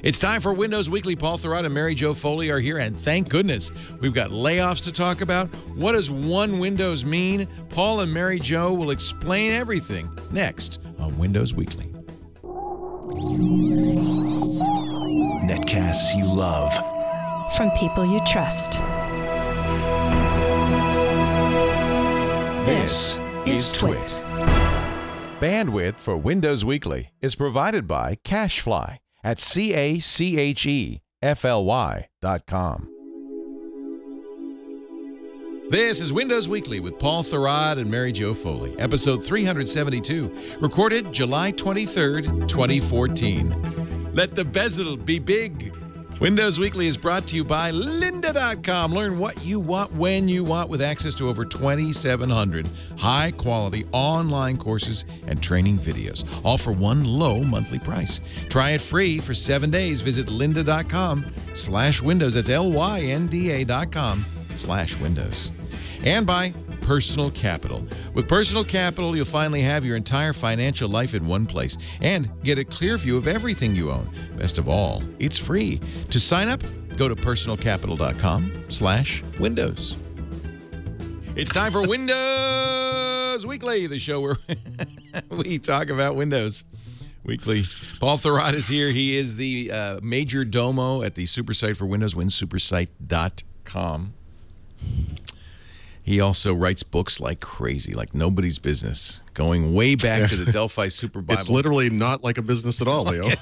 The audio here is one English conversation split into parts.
It's time for Windows Weekly. Paul Thurrott and Mary Jo Foley are here, and thank goodness we've got layoffs to talk about. What does one Windows mean? Paul and Mary Jo will explain everything next on Windows Weekly. Netcasts you love. From people you trust. This is Twit. Bandwidth for Windows Weekly is provided by CacheFly at CACHEFLY.com. This is Windows Weekly with Paul Thurrott and Mary Jo Foley, episode 372, recorded July 23rd, 2014. Let the bezel be big. Windows Weekly is brought to you by lynda.com. Learn what you want when you want with access to over 2,700 high-quality online courses and training videos, all for one low monthly price. Try it free for 7 days. Visit lynda.com/windows. That's LYNDA.com/windows. And by Personal Capital. With Personal Capital, you'll finally have your entire financial life in one place and get a clear view of everything you own. Best of all, it's free. To sign up, go to personalcapital.com/windows. It's time for Windows Weekly, the show where we talk about Windows Weekly. Paul Thurrott is here. He is the major domo at the super site for Windows, winsupersite.com. He also writes books like crazy, like nobody's business, going way back to the Delphi Super Bible. It's literally not like a business at all, Leo. It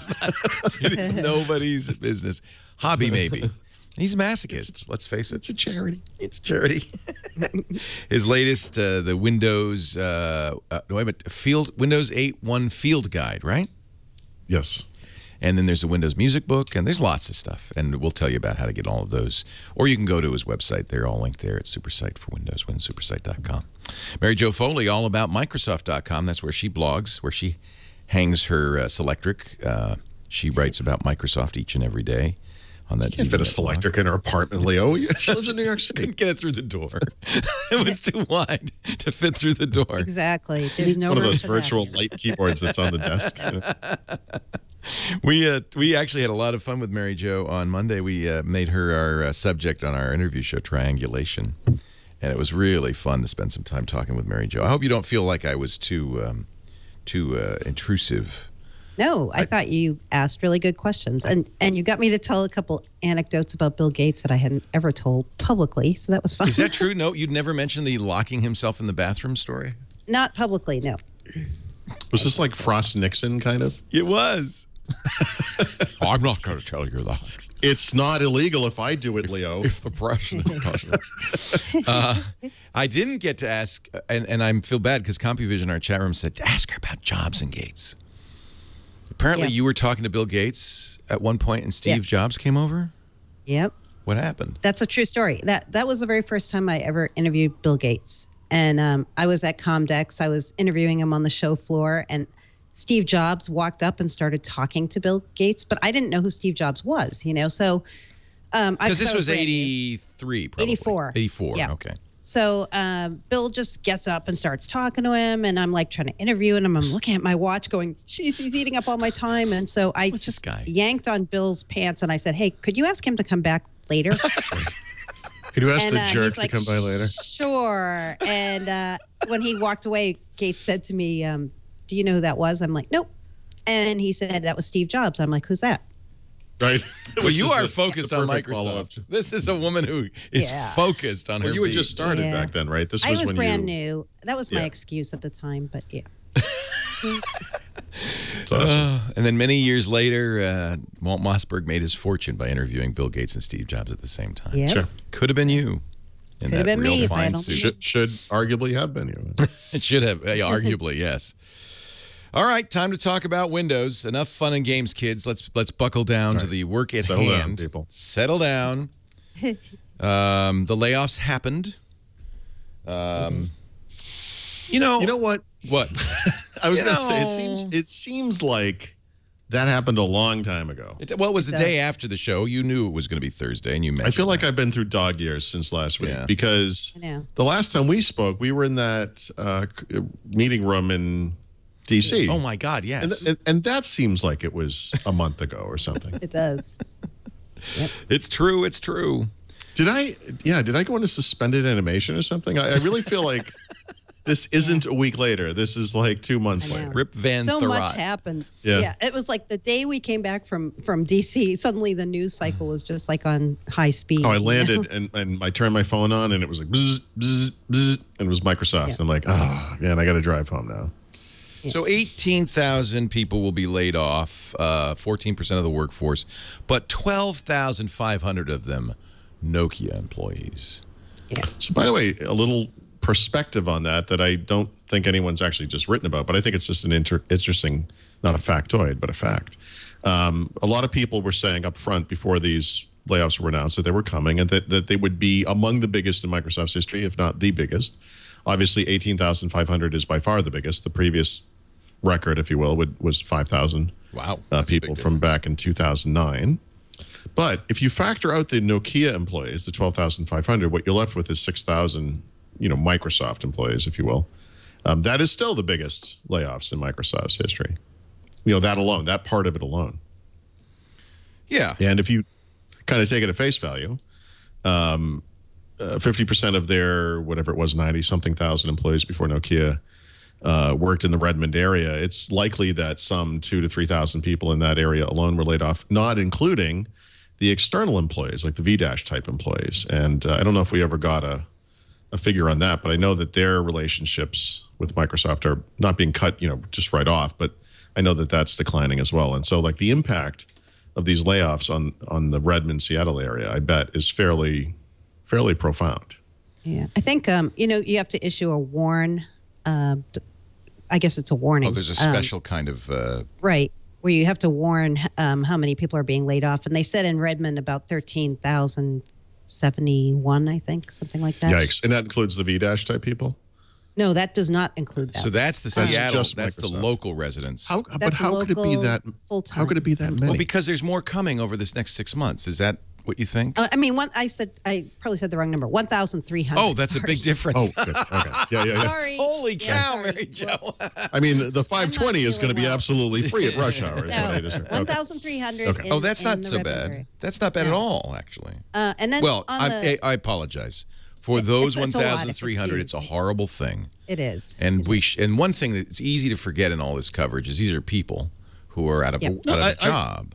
is nobody's business. Hobby, maybe. He's a masochist, let's face it. It's a charity. It's a charity. His latest, the Windows, Windows 8.1 Field Guide, right? Yes. And then there's a Windows music book, and there's lots of stuff. And we'll tell you about how to get all of those. Or you can go to his website. They're all linked there at Supersite for Windows, winsupersite.com. Mary Jo Foley, all about Microsoft.com. That's where she blogs, where she hangs her Selectric. She writes about Microsoft each and every day on that. You can't fit a Selectric in her apartment, Leo. She lives in New York City. Couldn't get it through the door. It was too wide to fit through the door. Exactly. It's one of those virtual light keyboards that's on the desk. You know? We actually had a lot of fun with Mary Jo on Monday. We made her our subject on our interview show, Triangulation, and it was really fun to spend some time talking with Mary Jo. I hope you don't feel like I was too intrusive. No, I thought you asked really good questions, and you got me to tell a couple anecdotes about Bill Gates that I hadn't ever told publicly, so that was fun. Is that true? No, you'd never mentioned the locking himself in the bathroom story? Not publicly, no. Was this like Frost Nixon kind of? It was. I'm not going to tell you that. It's not illegal if I do it, Leo. If the president does it. I didn't get to ask, and I feel bad because CompuVision in our chat room said, ask her about Jobs and Gates. Apparently you were talking to Bill Gates at one point and Steve Jobs came over? Yep. What happened? That's a true story. That was the very first time I ever interviewed Bill Gates. And I was at Comdex. I was interviewing him on the show floor, and Steve Jobs walked up and started talking to Bill Gates, but I didn't know who Steve Jobs was, you know. So, because this was 83, probably. 84. 84. Yeah. Okay. So Bill just gets up and starts talking to him, and I'm like trying to interview him. I'm looking at my watch, going, "Jeez, he's eating up all my time." And so I just yanked on Bill's pants, and I said, "Hey, could you ask him to come back later?" Could you ask the jerk to come by later? Sure. And when he walked away, Gates said to me, do you know who that was? I'm like, nope. And he said, that was Steve Jobs. I'm like, who's that? Right. Well, you are focused on Microsoft. This is a woman who is focused on her. You had just started back then, right? This was when brand new. That was my excuse at the time, but yeah. It's awesome. And then many years later, Walt Mossberg made his fortune by interviewing Bill Gates and Steve Jobs at the same time. Yep. Sure. Could have been you. In that real fine suit. Should arguably have been you. It should have, arguably, yes. All right, time to talk about Windows. Enough fun and games, kids. Let's buckle down to the work at hand. Settle down, people. Settle down. The layoffs happened. You know what? What? I was going to say, it seems like that happened a long time ago. It was the day after the show. You knew it was going to be Thursday, and you mentioned I feel like I've been through dog years since last week because the last time we spoke, we were in that meeting room in D.C. Oh my God, yes. And that seems like it was a month ago or something. It does. Yep. It's true. It's true. Did I go into suspended animation or something? I really feel like this isn't a week later. This is like 2 months later. Rip Van So Thurrott. much happened. Yeah. It was like the day we came back from DC, suddenly the news cycle was just like on high speed. Oh, I landed and I turned my phone on and it was like bzz, bzz, bzz, and it was Microsoft. Yeah. I'm like, oh man, I got to drive home now. Yeah. So 18,000 people will be laid off, 14% of the workforce, but 12,500 of them Nokia employees. Yeah. So by the way, a little perspective on that I don't think anyone's actually just written about, but I think it's just an interesting, not a factoid, but a fact. A lot of people were saying up front before these layoffs were announced that they were coming and that they would be among the biggest in Microsoft's history, if not the biggest. Obviously, 18,500 is by far the biggest. The previous record, if you will, was 5,000 people from back in 2009. But if you factor out the Nokia employees, the 12,500, what you're left with is 6,000, Microsoft employees, if you will. That is still the biggest layoffs in Microsoft's history. That alone, that part of it alone. Yeah. And if you kind of take it at face value, 50% of their, whatever it was, 90-something thousand employees before Nokia worked in the Redmond area, it's likely that some 2,000 to 3,000 people in that area alone were laid off, not including the external employees, like the V- type employees. And I don't know if we ever got a figure on that, but I know that their relationships with Microsoft are not being cut, just right off, but I know that that's declining as well. And so like the impact of these layoffs on the Redmond, Seattle area, I bet is fairly profound. Yeah. I think, you have to issue a warn. I guess it's a warning. Oh, there's a special kind of... Right. Where you have to warn how many people are being laid off. And they said in Redmond about 13,071, I think, something like that. Yikes. And that includes the V- type people? No, that does not include that. So that's the Seattle, that's the Microsoft. Local residents. How could it be that full-time. How could it be that many? Well, because there's more coming over this next 6 months. Is that what you think? I probably said the wrong number. 1,300. Oh, that's a big difference. Oh, good. Okay. Yeah. Sorry. Holy cow, sorry. Mary Jo. I mean, the 520 is going to be well. absolutely free at rush hour. Is what I just heard. 1,300. Okay. Oh, that's not so bad. That's not bad at all, actually. And then well, I apologize. For those 1,300, it's a horrible thing. It is. And and one thing that's easy to forget in all this coverage is these are people who are out of a job.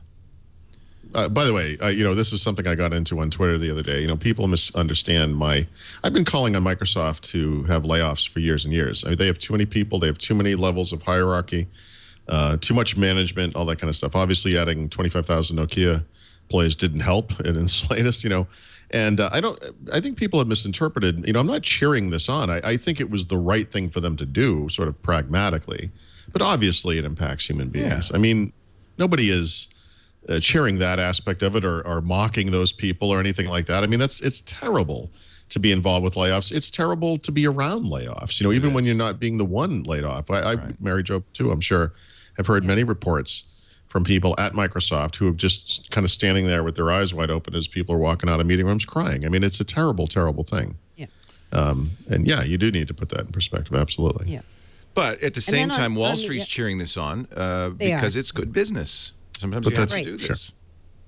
By the way, this is something I got into on Twitter the other day. People misunderstand I've been calling on Microsoft to have layoffs for years and years. I mean, they have too many people. They have too many levels of hierarchy, too much management, all that kind of stuff. Obviously, adding 25,000 Nokia employees didn't help in its latest, And I think people have misinterpreted, I'm not cheering this on. I think it was the right thing for them to do, sort of pragmatically. But obviously, it impacts human beings. Yeah. I mean, nobody is cheering that aspect of it or mocking those people or anything like that. I mean, it's terrible to be involved with layoffs. It's terrible to be around layoffs, even when you're not being the one laid off. Mary Jo, too, I'm sure, have heard many reports from people at Microsoft who have just kind of standing there with their eyes wide open as people are walking out of meeting rooms crying. I mean, it's a terrible, terrible thing. Yeah. And yeah, you do need to put that in perspective. Absolutely. Yeah. But at the same time, Wall Street's cheering this on because it's good business. Sometimes you have to do this.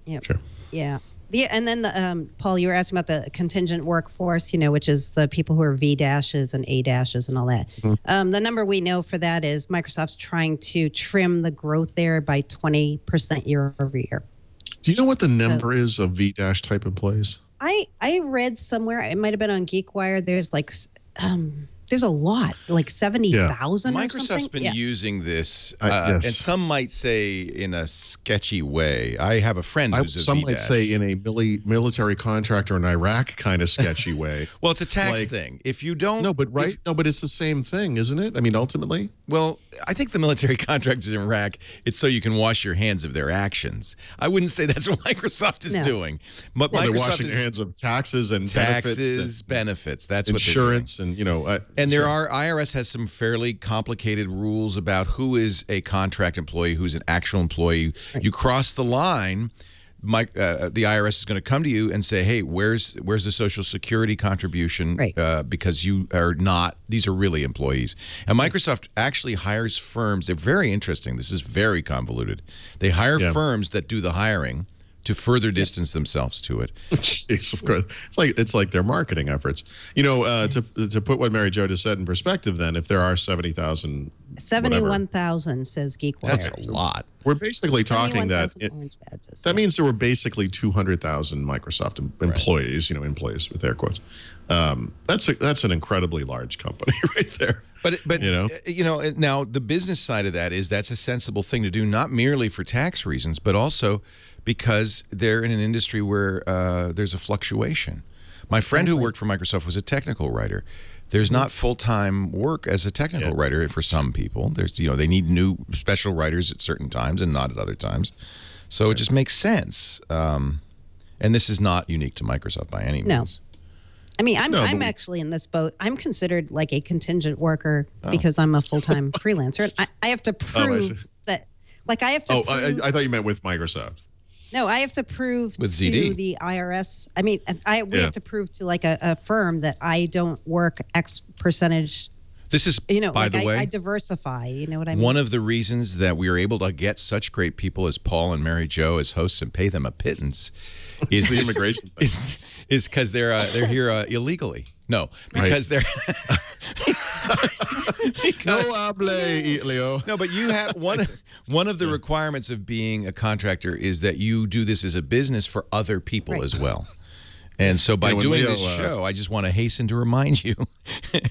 Yep. Sure. Yeah. Yeah, and then Paul, you were asking about the contingent workforce, which is the people who are V-dashes and A-dashes and all that. Mm-hmm. The number we know for that is Microsoft's trying to trim the growth there by 20% year over year. Do you know what the number is of V- type employees? I read somewhere, it might have been on GeekWire, there's a lot, like 70,000 or something. Microsoft's been using this, and some might say in a sketchy way. I have a friend who's a Some V-dash. might say in a military contractor in Iraq kind of sketchy way. Well, it's a tax thing. If you don't... No, but but it's the same thing, isn't it? I mean, ultimately? Well, I think the military contractors in Iraq, it's so you can wash your hands of their actions. I wouldn't say that's what Microsoft is doing. But they're Microsoft washing their hands of taxes and benefits. That's insurance what they're doing. And there are IRS has some fairly complicated rules about who is a contract employee, who's an actual employee. Right. You cross the line, the IRS is going to come to you and say, hey, where's the Social Security contribution? Right. Because you are not, these are really employees. And Microsoft actually hires firms. They're very interesting. This is very convoluted. They hire firms that do the hiring to further distance themselves to it. Jeez, of course. It's like their marketing efforts. You know, to put what Mary Jo just said in perspective, then, if there are 70,000, 71,000 says GeekWire. That's a lot. We're basically talking that that means there were basically 200,000 Microsoft employees. You know, employees with air quotes. That's an incredibly large company right there. But you know, now the business side of that is that's a sensible thing to do, not merely for tax reasons, but also because they're in an industry where there's a fluctuation. My friend who worked for Microsoft was a technical writer. There's not full-time work as a technical writer for some people. There's, you know, they need new special writers at certain times and not at other times. So it just makes sense. And this is not unique to Microsoft by any means. I mean, I'm actually in this boat. I'm considered like a contingent worker because I'm a full-time freelancer. And I have to prove that, like, I have to prove, I thought you meant with Microsoft. No, I have to prove with to the IRS. I mean, we have to prove to like a firm that I don't work X percentage. This is, by the way, I diversify. You know what I mean? One of the reasons that we are able to get such great people as Paul and Mary Jo as hosts and pay them a pittance is the immigration thing. Is because they're here illegally. No, because they're no hable, Leo. No, but you have one of the requirements of being a contractor is that you do this as a business for other people as well. And so by doing this show, I just want to hasten to remind you.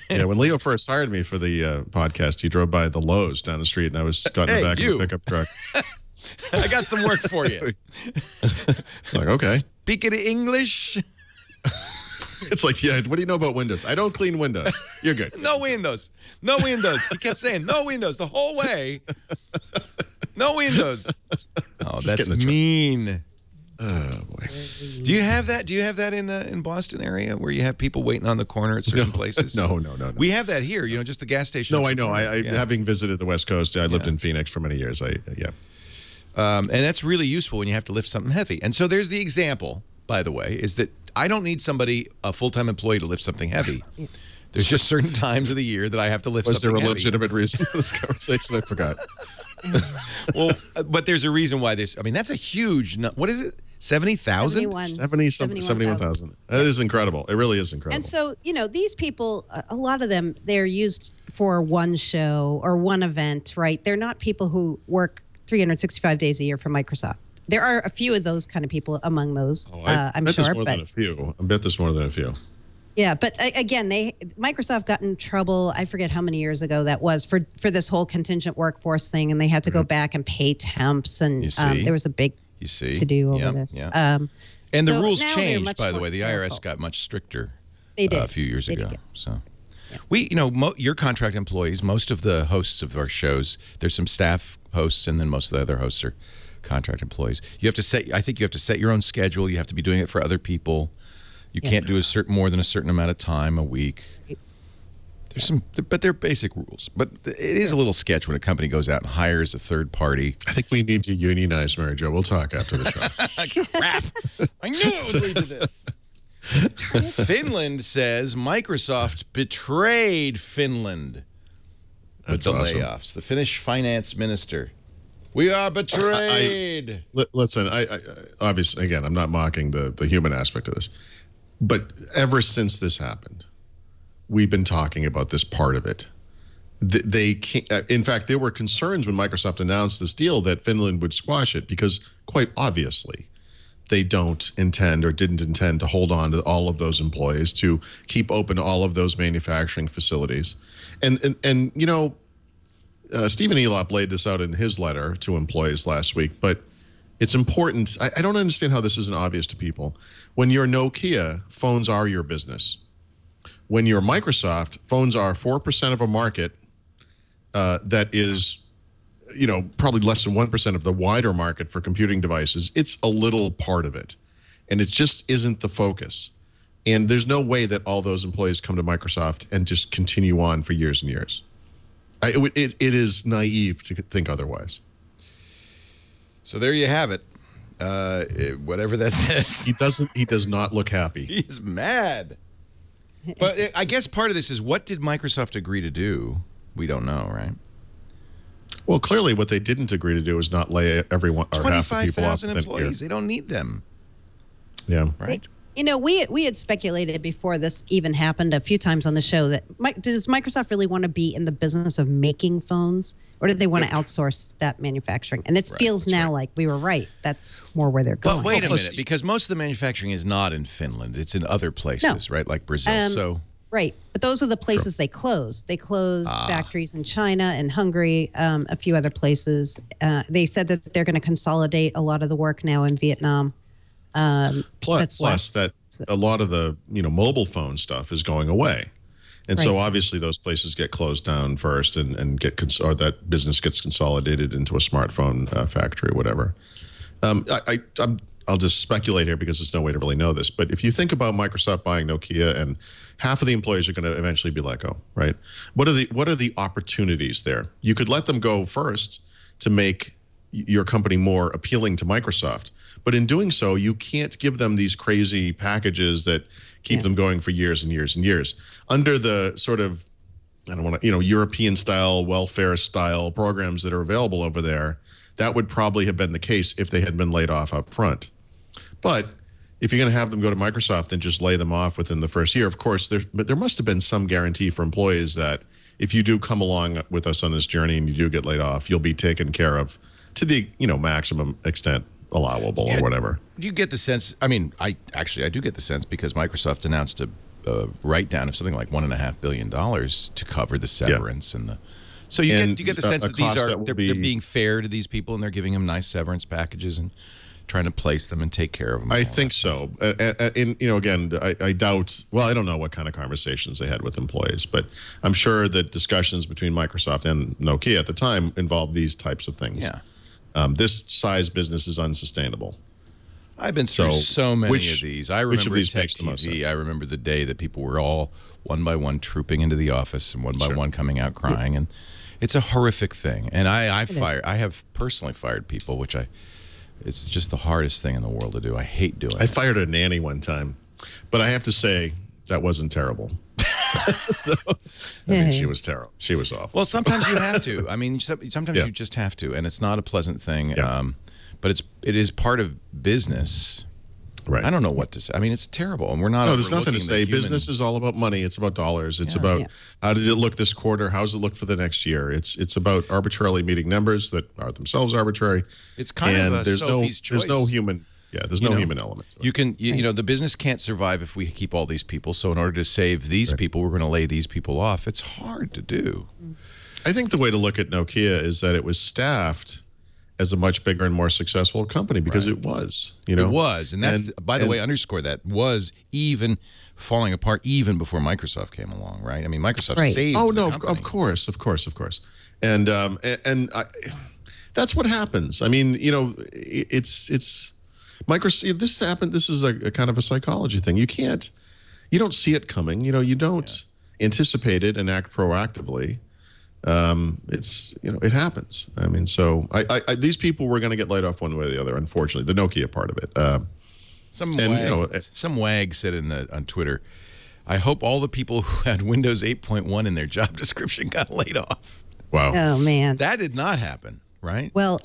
When Leo first hired me for the podcast, he drove by the Lowe's down the street, and I was got in the back of a pickup truck. I got some work for you. Like, okay. Speaking English. It's like, what do you know about Windows? I don't clean Windows. You're good. No Windows. No Windows. He kept saying, no Windows the whole way. No Windows. Oh, that's mean. Oh, boy. Do you have that? Do you have that in Boston area where you have people waiting on the corner at certain places? No. We have that here, just the gas station. No, I know. Having visited the West Coast, I lived in Phoenix for many years. And that's really useful when you have to lift something heavy. And so there's the example, by the way, is that I don't need a full-time employee to lift something heavy. There's just certain times of the year that I have to lift something heavy. Was there a legitimate reason for this conversation? I forgot. Well, but there's a reason why this. I mean, that's a huge. What is it? 70,000? 71,000. That is incredible. It really is incredible. And so, these people, a lot of them, they're used for one show or one event, right? They're not people who work 365 days a year for Microsoft. There are a few of those kind of people among those, I'm sure. There's more than a few. I bet there's more than a few. Yeah, but again, Microsoft got in trouble. I forget how many years ago that was for this whole contingent workforce thing, and they had to go back and pay temps, and there was a big to do over this. Yeah. And the rules changed, by the way. The IRS got much stricter a few years ago. So, your contract employees, most of the hosts of our shows, there's some staff hosts, and then most of the other hosts are contract employees. You have to I think you have to set your own schedule. You have to be doing it for other people. You can't do more than a certain amount of time a week. There's but they're basic rules. But it is a little sketch when a company goes out and hires a third party. I think we need to unionize, Mary Jo. We'll talk after the show. Crap! I knew it would lead to this. Finland says Microsoft betrayed Finland with the layoffs. The Finnish finance minister. We are betrayed. Listen, I obviously, again, I'm not mocking the human aspect of this. But ever since this happened, we've been talking about this part of it. In fact, there were concerns when Microsoft announced this deal that Finland would squash it because, quite obviously, they don't intend or didn't intend to hold on to all of those employees, to keep open all of those manufacturing facilities. And Stephen Elop laid this out in his letter to employees last week, but it's important. I don't understand how this isn't obvious to people. When you're Nokia, phones are your business. When you're Microsoft, phones are 4% of a market that is, probably less than 1% of the wider market for computing devices. It's a little part of it, and it just isn't the focus. And there's no way that all those employees come to Microsoft and just continue on for years and years. It is naive to think otherwise. So there you have it. Whatever that says. He does not look happy. He's mad. But I guess part of this is, what did Microsoft agree to do? We don't know, right? Well, clearly what they didn't agree to do is not lay everyone or half the people off. 25,000 employees. They don't need them. Yeah. Right. You know, we had speculated before this even happened a few times on the show that does Microsoft really want to be in the business of making phones, or do they want to outsource that manufacturing? And it feels now like we were right. That's more where they're going. But wait a minute, because most of the manufacturing is not in Finland. It's in other places, right? Like Brazil. Right. But those are the places they close. They close factories in China and Hungary, a few other places. They said that they're going to consolidate a lot of the work now in Vietnam. Plus that a lot of the mobile phone stuff is going away, and so obviously those places get closed down first, and or that business gets consolidated into a smartphone factory or whatever. I'll just speculate here because there's no way to really know this, but if you think about Microsoft buying Nokia, and half of the employees are going to eventually be let go, right? What are the opportunities there? You could let them go first to make your company more appealing to Microsoft. But in doing so, you can't give them these crazy packages that keep them going for years and years and years. Under the sort of, I don't want to, European style, welfare style programs that are available over there, that would probably have been the case if they had been laid off up front. But if you're going to have them go to Microsoft and just lay them off within the first year, of course, there must have been some guarantee for employees that if you do come along with us on this journey and you do get laid off, you'll be taken care of to the maximum extent allowable or whatever. Do you get the sense? I mean, I do get the sense, because Microsoft announced a write-down of something like $1.5 billion to cover the severance and the. So you get the sense that they're being fair to these people, and they're giving them nice severance packages and trying to place them and take care of them. I think so. And again, I doubt. Well, I don't know what kind of conversations they had with employees, but I'm sure that discussions between Microsoft and Nokia at the time involved these types of things. Yeah. This size business is unsustainable. I've been through so many of these. I remember these Tech makes the most TV. sense? I remember the day that people were all one by one trooping into the office and one by one coming out crying, and it's a horrific thing. And I have personally fired people, which it's just the hardest thing in the world to do. I hate doing it. I fired a nanny one time, but I have to say that wasn't terrible. She was terrible. She was awful. Well, sometimes you have to. I mean, sometimes you just have to, and it's not a pleasant thing. Yeah. But it is part of business. Right. I don't know what to say. I mean, it's terrible, and we're not. No, there's nothing to say. Business is all about money. It's about dollars. It's about how did it look this quarter? How does it look for the next year? It's about arbitrarily meeting numbers that are themselves arbitrary. It's kind of a Sophie's choice. There's no human. Yeah, there's no human element to it. You can, the business can't survive if we keep all these people. So in order to save these people, we're going to lay these people off. It's hard to do. I think the way to look at Nokia is that it was staffed as a much bigger and more successful company because it was, It was, and that's by the way, underscore that was even falling apart even before Microsoft came along, right? I mean, Microsoft saved. Oh no, the company. of course, and that's what happens. I mean, it's. Microsoft. This happened. This is a kind of a psychology thing. You don't see it coming. You don't anticipate it and act proactively. It happens. I mean, so these people were going to get laid off one way or the other. Unfortunately, the Nokia part of it. Some wag said on Twitter, "I hope all the people who had Windows 8.1 in their job description got laid off." Wow. Oh man, that did not happen. Right? Well,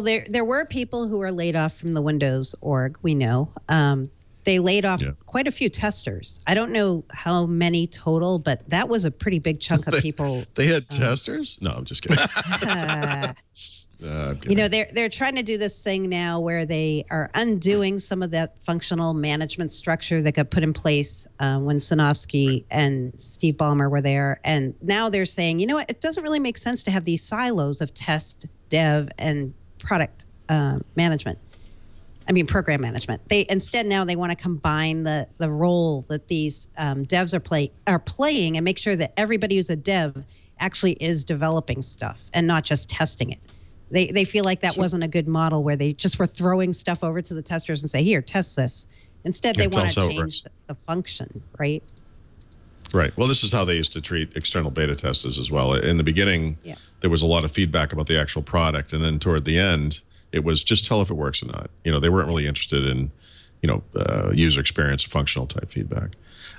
there were people who were laid off from the Windows org, we know. They laid off quite a few testers. I don't know how many total, but that was a pretty big chunk of people. They had testers? No, I'm just kidding. They're trying to do this thing now where they are undoing some of that functional management structure that got put in place when Sinofsky and Steve Ballmer were there. And now they're saying, it doesn't really make sense to have these silos of test, dev, and product management. I mean, program management. Instead now they want to combine the role that these devs are playing and make sure that everybody who's a dev actually is developing stuff and not just testing it. They feel like that wasn't a good model where they just were throwing stuff over to the testers and say, here, test this. Instead, they want to change the function, right? Right. Well, this is how they used to treat external beta testers as well. In the beginning, there was a lot of feedback about the actual product. And then toward the end, It was just tell if it works or not. You know, they weren't really interested in, you know, user experience or functional type feedback.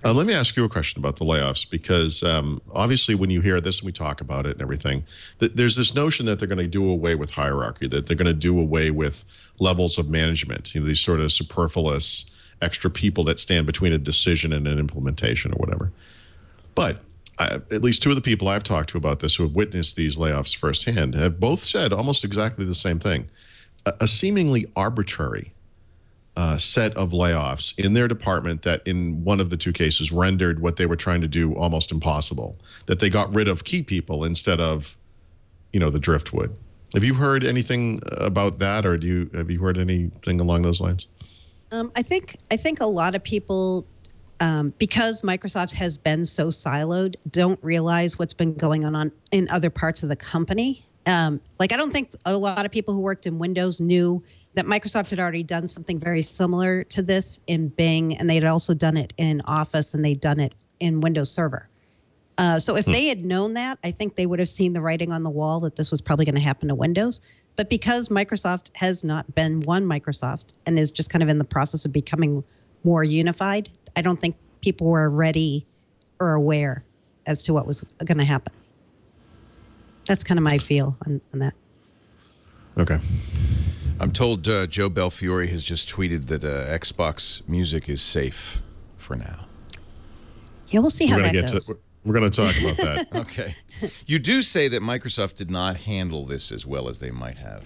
Let me ask you a question about the layoffs, because obviously when you hear this and we talk about it and everything, there's this notion that they're going to do away with hierarchy, that they're going to do away with levels of management, you know, these sort of superfluous extra people that stand between a decision and an implementation or whatever. But at least two of the people I've talked to about this who have witnessed these layoffs firsthand have both said almost exactly the same thing. A seemingly arbitrary set of layoffs in their department that in one of the two cases rendered what they were trying to do almost impossible, that they got rid of key people instead of, you know, the driftwood. Have you heard anything about that, or have you heard anything along those lines? I think a lot of people, because Microsoft has been so siloed, don't realize what's been going on in other parts of the company. Like, I don't think a lot of people who worked in Windows knew that Microsoft had already done something very similar to this in Bing, and they had also done it in Office, and they'd done it in Windows Server. So if they had known that, I think they would have seen the writing on the wall that this was probably going to happen to Windows. But because Microsoft has not been one Microsoft and is just kind of in the process of becoming more unified, I don't think people were ready or aware as to what was going to happen. That's kind of my feel on that. Okay. I'm told Joe Belfiore has just tweeted that Xbox Music is safe for now. Yeah, we'll see how that goes. We're going to talk about that. Okay. You do say that Microsoft did not handle this as well as they might have.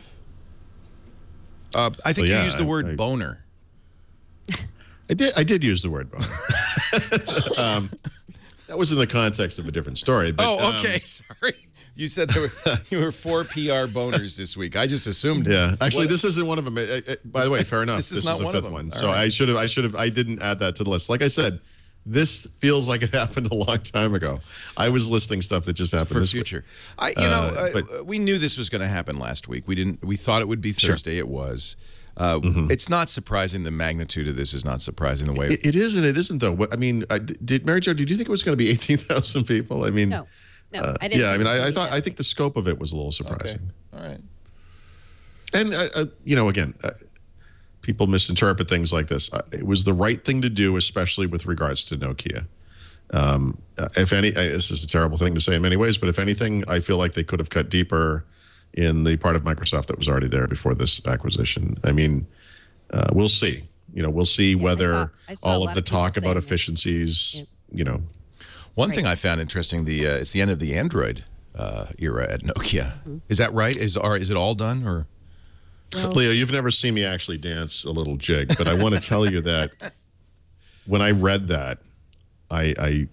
I think you used the word boner. I did use the word boner. That was in the context of a different story. But, okay. Sorry. You said you were 4 PR boners this week. I just assumed. Yeah, actually, this isn't one of them. By the way, fair enough. This is not one of them. One. So right. I didn't add that to the list. Like I said, this feels like it happened a long time ago. I was listing stuff that just happened for this future. week. We knew this was going to happen last week. We thought it would be Thursday. Sure. It was. It's not surprising. The magnitude of this is not surprising. The way it is and it isn't though. I mean, Mary Jo, did you think it was going to be 18,000 people? I mean, no. No, I didn't. Yeah, I mean, I think the scope of it was a little surprising. Okay. All right. And you know, again, people misinterpret things like this. It was the right thing to do, especially with regards to Nokia. If any, this is a terrible thing to say in many ways, but if anything, I feel like they could have cut deeper in the part of Microsoft that was already there before this acquisition. I mean, we'll see. You know, we'll see whether I saw all of the talk about efficiencies, you know. One thing I found interesting, it's the end of the Android era at Nokia. Is that right? Is it all done? Or so, Leo, you've never seen me actually dance a little jig, but I want to tell you that when I read that, I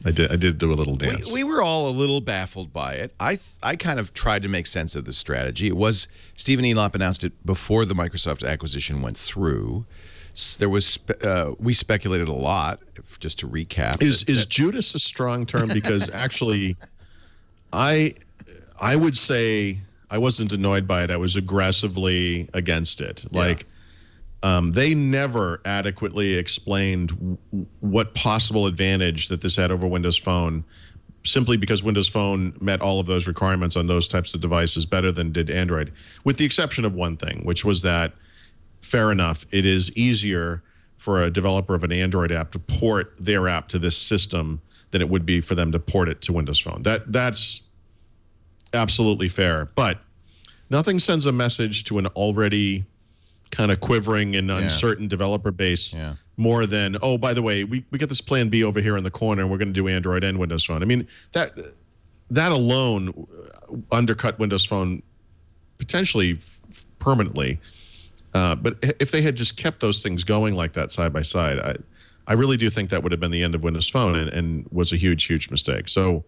did do a little dance. We were all a little baffled by it. I kind of tried to make sense of the strategy. It was Stephen Elop announced it before the Microsoft acquisition went through. There was we speculated a lot. Just to recap, is Judas a strong term? Because actually, I would say I wasn't annoyed by it. I was aggressively against it. Yeah. Like they never adequately explained what possible advantage that this had over Windows Phone, simply because Windows Phone met all of those requirements on those types of devices better than did Android, with the exception of one thing, which was that. Fair enough. It is easier for a developer of an Android app to port their app to this system than it would be for them to port it to Windows Phone. That's absolutely fair. But nothing sends a message to an already kind of quivering and uncertain developer base more than, oh, by the way, we got this plan B over here in the corner, and we're going to do Android and Windows Phone. I mean, that alone undercut Windows Phone potentially permanently. But if they had just kept those things going like that side by side, I really do think that would have been the end of Windows Phone and was a huge, huge mistake. So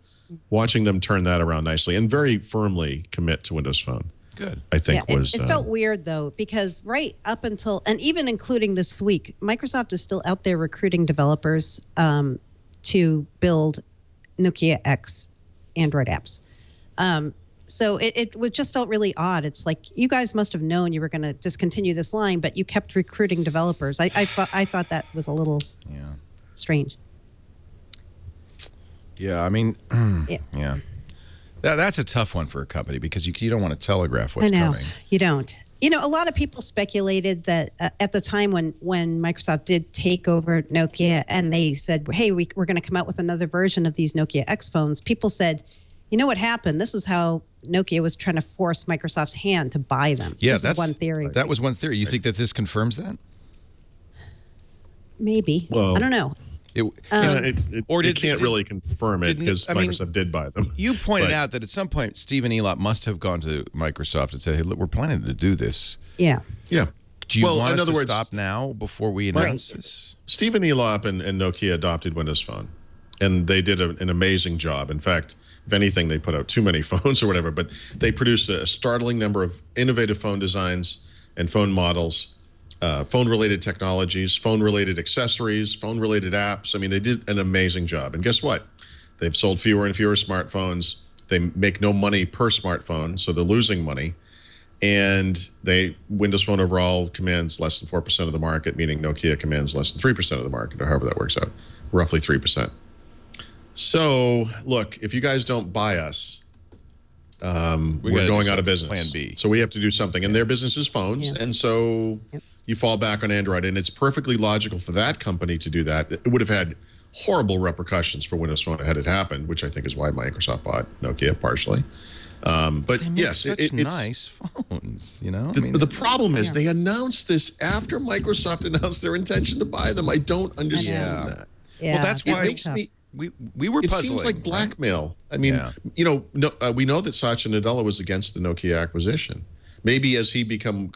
watching them turn that around nicely and very firmly commit to Windows Phone, good, I think was... It felt weird, though, because right up until, and even including this week, Microsoft is still out there recruiting developers to build Nokia X Android apps. So it just felt really odd. It's like, you guys must have known you were going to discontinue this line, but you kept recruiting developers. I thought that was a little strange. Yeah, I mean, yeah. That's a tough one for a company because you don't want to telegraph what's I know. coming. You don't. You know, a lot of people speculated that at the time when Microsoft did take over Nokia and they said, hey, we're going to come out with another version of these Nokia X phones, people said, you know what happened? This was how Nokia was trying to force Microsoft's hand to buy them. Yeah, that's one theory. That was one theory. You think that this confirms that? Maybe. Well, I don't know. It can't really confirm it because Microsoft did buy them. You pointed out that at some point, Stephen Elop must have gone to Microsoft and said, hey, look, we're planning to do this. Yeah. Yeah. Do you want us to stop now before we announce this? Stephen Elop and Nokia adopted Windows Phone, and they did an amazing job. In fact, if anything, they put out too many phones or whatever, but they produced a startling number of innovative phone designs and phone models, phone-related technologies, phone-related accessories, phone-related apps. I mean, they did an amazing job. And guess what? They've sold fewer and fewer smartphones. They make no money per smartphone, so they're losing money. And Windows Phone overall commands less than 4% of the market, meaning Nokia commands less than 3% of the market, or however that works out, roughly 3%. So, look, if you guys don't buy us, we're going out of business. Plan B. So we have to do something. And their business is phones. And so you fall back on Android. And it's perfectly logical for that company to do that. It would have had horrible repercussions for Windows Phone had it happened, which I think is why Microsoft bought Nokia partially. But they make yes, it's nice phones, you know. The problem is they announced this after Microsoft announced their intention to buy them. I don't understand that. Yeah. Well, that's why we were puzzling. It seems like blackmail. Right? I mean, you know, we know that Satya Nadella was against the Nokia acquisition. Maybe as he became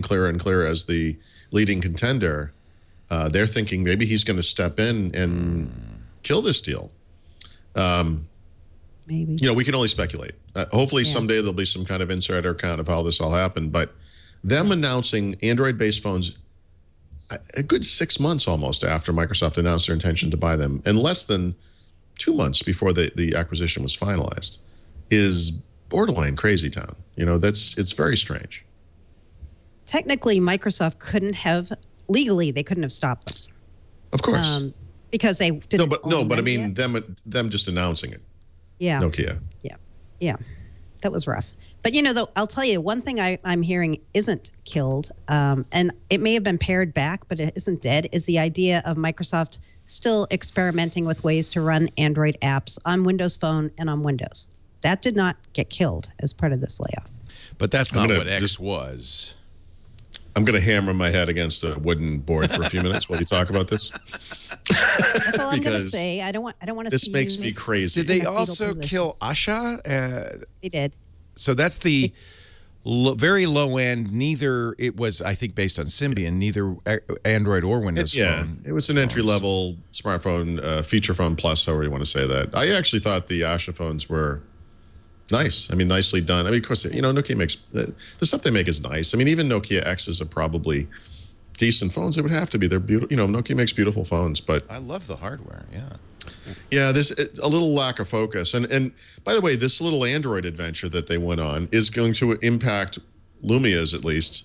clearer and clearer as the leading contender, they're thinking maybe he's going to step in and kill this deal. Maybe. You know, we can only speculate. Hopefully someday there'll be some kind of insider account of how this all happened. But them announcing Android-based phones a good 6 months almost after Microsoft announced their intention to buy them, and less than 2 months before the acquisition was finalized, is borderline crazy town. You know, it's very strange. Technically, Microsoft couldn't have, legally, they couldn't have stopped them. Of course. Because they didn't but I mean, them just announcing it. Yeah. Nokia. Yeah. That was rough. But, you know, though, I'll tell you, one thing I'm hearing isn't killed, and it may have been pared back, but it isn't dead, is the idea of Microsoft still experimenting with ways to run Android apps on Windows Phone and on Windows. That did not get killed as part of this layoff. But that's not what X was. I'm going to hammer my head against a wooden board for a few minutes while you talk about this. That's all I'm going to say. I don't want to see this makes me crazy. Did they also kill Asha? They did. So that's the very low end. Neither it was, I think, based on Symbian. Neither Android or Windows Phone. It was an entry level smartphone, feature phone plus, however you want to say that. I actually thought the Asha phones were nice. I mean, nicely done. I mean, of course, you know, Nokia makes the stuff they make is nice. I mean, even Nokia X's are probably decent phones. They would have to be. They're beautiful. You know, Nokia makes beautiful phones, but I love the hardware. Yeah, there's a little lack of focus. And by the way, this little Android adventure that they went on is going to impact Lumia's, at least,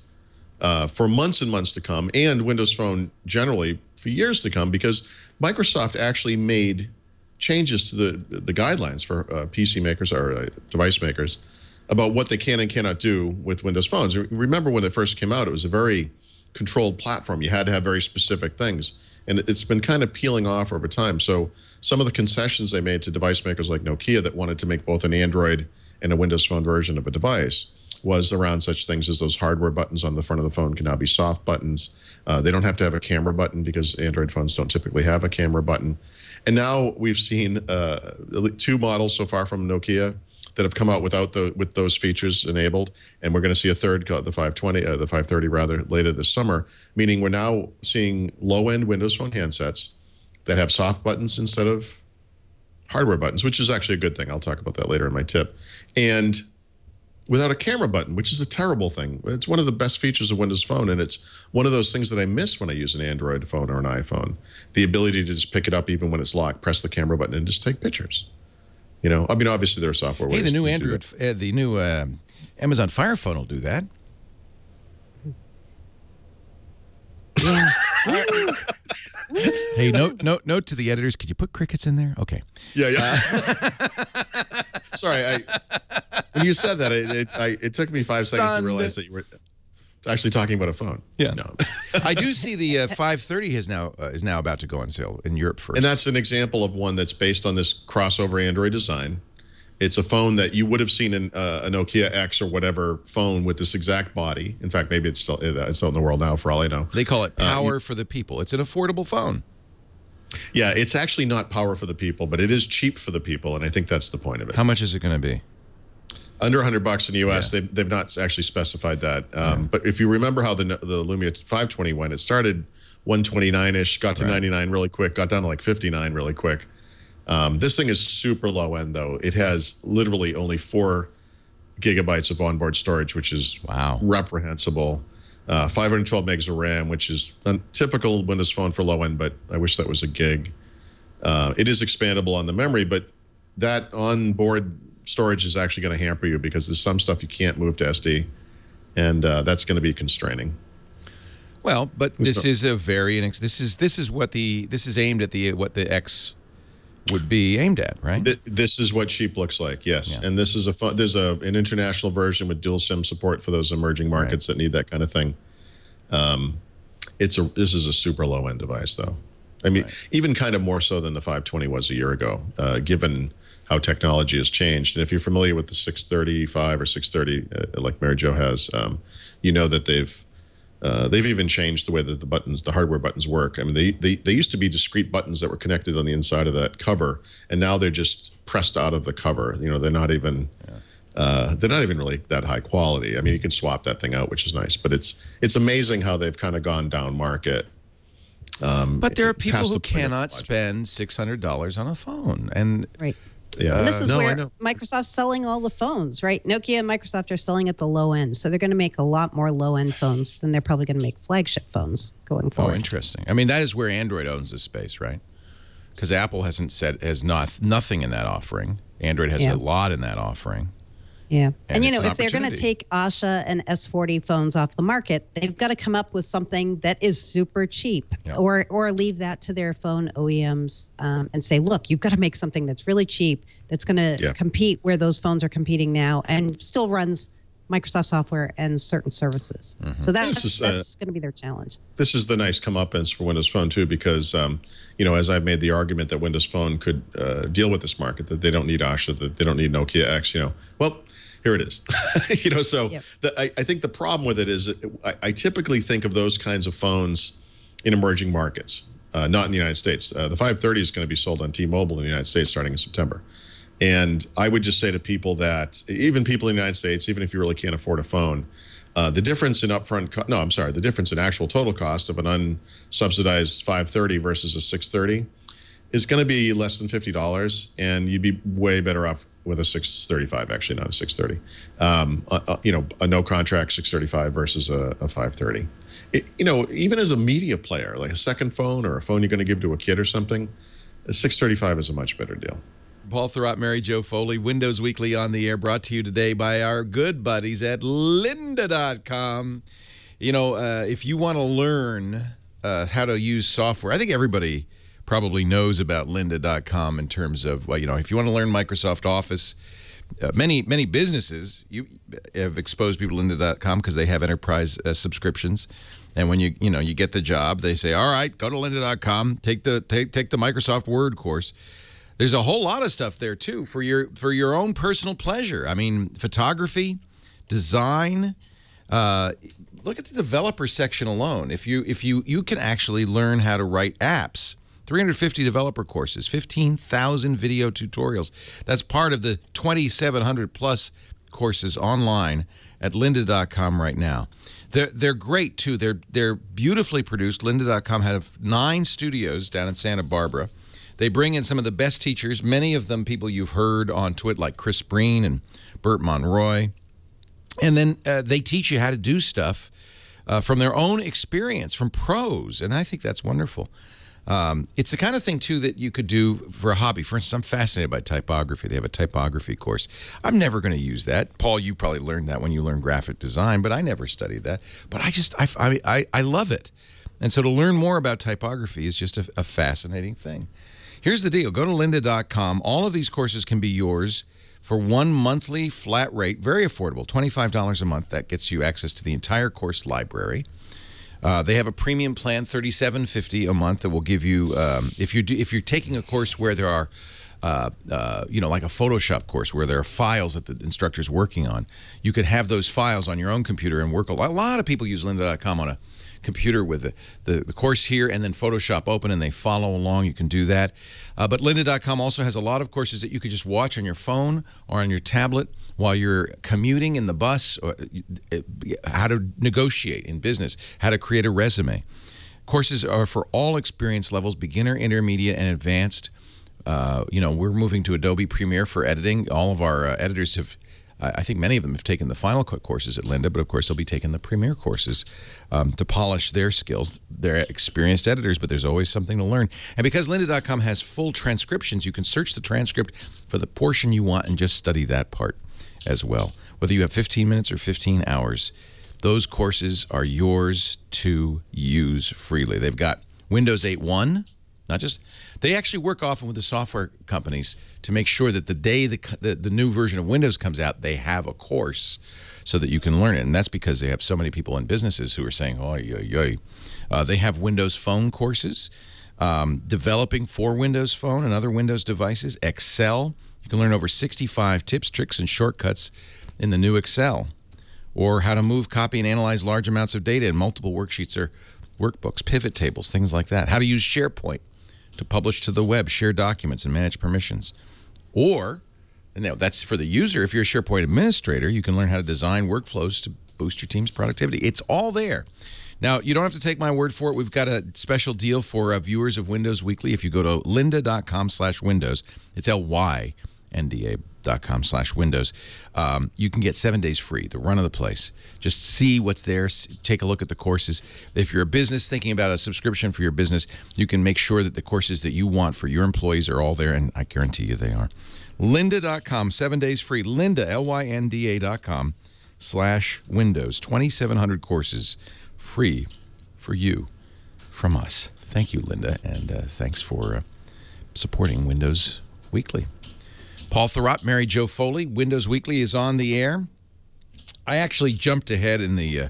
for months and months to come, and Windows Phone generally for years to come, because Microsoft actually made changes to the guidelines for PC makers or device makers about what they can and cannot do with Windows phones. Remember when they first came out, it was a very controlled platform. You had to have very specific things. And it's been kind of peeling off over time. So some of the concessions they made to device makers like Nokia that wanted to make both an Android and a Windows Phone version of a device was around such things as those hardware buttons on the front of the phone can now be soft buttons. They don't have to have a camera button because Android phones don't typically have a camera button. And now we've seen 2 models so far from Nokia that have come out with those features enabled, and we're going to see a third, the 530 rather, later this summer. Meaning we're now seeing low-end Windows Phone handsets that have soft buttons instead of hardware buttons, which is actually a good thing. I'll talk about that later in my tip. And without a camera button, which is a terrible thing. It's one of the best features of Windows Phone, and it's one of those things that I miss when I use an Android phone or an iPhone. The ability to just pick it up even when it's locked, press the camera button, and just take pictures. You know, I mean, obviously there are software ways. Hey, the new Android, the new Amazon Fire Phone will do that. Yeah. Hey, note to the editors. Could you put crickets in there? Okay. Yeah. Sorry, when you said that, it took me 5 seconds to realize that you were actually talking about a phone. Yeah. No. I do see the 530 is now about to go on sale in Europe first. And that's an example of one that's based on this crossover Android design. It's a phone that you would have seen in a Nokia X or whatever phone with this exact body. In fact, maybe it's still in the world now, for all I know. They call it Power for the People. It's an affordable phone. Yeah, it's actually not power for the people, but it is cheap for the people, and I think that's the point of it. How much is it going to be? Under $100 in the U.S. Yeah. They've not actually specified that. But if you remember how the Lumia 520 went, it started 129-ish, got to 99 really quick, got down to like 59 really quick. This thing is super low end, though. It has literally only 4 gigabytes of onboard storage, which is reprehensible. 512 megs of RAM, which is a typical Windows Phone for low end, but I wish that was a gig. It is expandable on the memory, but that onboard storage is actually going to hamper you because there's some stuff you can't move to SD, and that's going to be constraining. Well, but this is a variant. This is aimed at what the X would be aimed at, right? This is what cheap looks like, yes. Yeah. And this is there's an international version with dual SIM support for those emerging markets that need that kind of thing. This is a super low end device, though. I mean, even kind of more so than the 520 was a year ago, given how technology has changed. And if you're familiar with the 635 or 630, like Mary Jo has, you know that they've even changed the way that the hardware buttons work. I mean, they used to be discrete buttons that were connected on the inside of that cover, and now they're just pressed out of the cover. You know, they're not even really that high quality. I mean, you can swap that thing out, which is nice, but it's amazing how they've kind of gone down market. But there are people who cannot spend $600 on a phone, and yeah, and this is where Microsoft's selling all the phones, right? Nokia and Microsoft are selling at the low end, so they're going to make a lot more low-end phones than they're probably going to make flagship phones going forward. Oh, interesting. I mean, that is where Android owns this space, right? Because Apple has nothing in that offering. Android has a lot in that offering. Yeah, and you know, if they're going to take Asha and S40 phones off the market, they've got to come up with something that is super cheap, or leave that to their phone OEMs and say, look, you've got to make something that's really cheap, that's going to compete where those phones are competing now, and still runs Microsoft software and certain services. So that's going to be their challenge. This is the nice comeuppance for Windows Phone too, because you know, as I've made the argument that Windows Phone could deal with this market, that they don't need Asha, that they don't need Nokia X. You know, well, here it is. You know, so I think the problem with it is I typically think of those kinds of phones in emerging markets, not in the United States. The 530 is going to be sold on T-Mobile in the United States starting in September. And I would just say to people that even people in the United States, even if you really can't afford a phone, the difference in the difference in actual total cost of an unsubsidized 530 versus a 630 is going to be less than $50, and you'd be way better off with a 635, actually, not a 630. You know, a no contract 635 versus a 530. You know, even as a media player, like a second phone or a phone you're going to give to a kid or something, a 635 is a much better deal. Paul Thurrott, Mary Jo Foley, Windows Weekly on the air, brought to you today by our good buddies at lynda.com. You know, if you want to learn how to use software, I think everybody probably knows about lynda.com in terms of, well, you know, if you want to learn Microsoft Office, many businesses have exposed people to lynda.com because they have enterprise subscriptions. And when you get the job, they say, all right, go to lynda.com, take the Microsoft Word course. There's a whole lot of stuff there too for your own personal pleasure. I mean, photography, design. Look at the developer section alone. If you can actually learn how to write apps. 350 developer courses, 15,000 video tutorials. That's part of the 2,700 plus courses online at lynda.com right now. They're great too. They're beautifully produced. Lynda.com have 9 studios down in Santa Barbara. They bring in some of the best teachers, many of them people you've heard on Twitter, like Chris Breen and Bert Monroy. And then they teach you how to do stuff from their own experience, from pros, and I think that's wonderful. It's the kind of thing, too, that you could do for a hobby. For instance, I'm fascinated by typography. They have a typography course. I'm never going to use that. Paul, you probably learned that when you learned graphic design, but I never studied that. But I love it. And so to learn more about typography is just a fascinating thing. Here's the deal. Go to lynda.com. All of these courses can be yours For one monthly flat rate, very affordable, $25 a month. That gets you access to the entire course library. They have a premium plan, $37.50 a month, that will give you if you're taking a course where there are like a Photoshop course where there are files that the instructor's working on. You could have those files on your own computer and work. A lot of people use lynda.com on a computer with the course here and then Photoshop open, and they follow along. You can do that. But lynda.com also has a lot of courses that you could just watch on your phone or on your tablet while you're commuting in the bus, or how to negotiate in business, how to create a resume. Courses are for all experience levels, beginner, intermediate, and advanced. We're moving to Adobe Premiere for editing. All of our editors have, I think many of them have taken the Final Cut courses at Lynda, but of course they'll be taking the Premiere courses to polish their skills. They're experienced editors, but there's always something to learn. And because lynda.com has full transcriptions, you can search the transcript for the portion you want and just study that part as well. Whether you have 15 minutes or 15 hours, those courses are yours to use freely. They've got Windows 8.1. Not just, they actually work often with the software companies to make sure that the day the new version of Windows comes out, they have a course so that you can learn it. And that's because they have so many people in businesses who are saying, they have Windows Phone courses, developing for Windows Phone and other Windows devices, Excel. You can learn over 65 tips, tricks, and shortcuts in the new Excel, or how to move, copy, and analyze large amounts of data in multiple worksheets or workbooks, pivot tables, things like that. How to use SharePoint to publish to the web, share documents, and manage permissions. Or, and that's for the user. If you're a SharePoint administrator, you can learn how to design workflows to boost your team's productivity. It's all there. Now, you don't have to take my word for it. We've got a special deal for viewers of Windows Weekly. If you go to lynda.com/windows, it's lynda.com/windows, you can get 7 days free, the run of the place. Just see what's there, take a look at the courses. If you're a business thinking about a subscription for your business, you can make sure that the courses that you want for your employees are all there, and I guarantee you they are. Lynda.com, 7 days free. Lynda, lynda.com/windows. 2,700 courses free for you from us. Thank you, Lynda, and thanks for supporting Windows Weekly. Paul Thurrott, Mary Jo Foley. Windows Weekly is on the air. I actually jumped ahead in the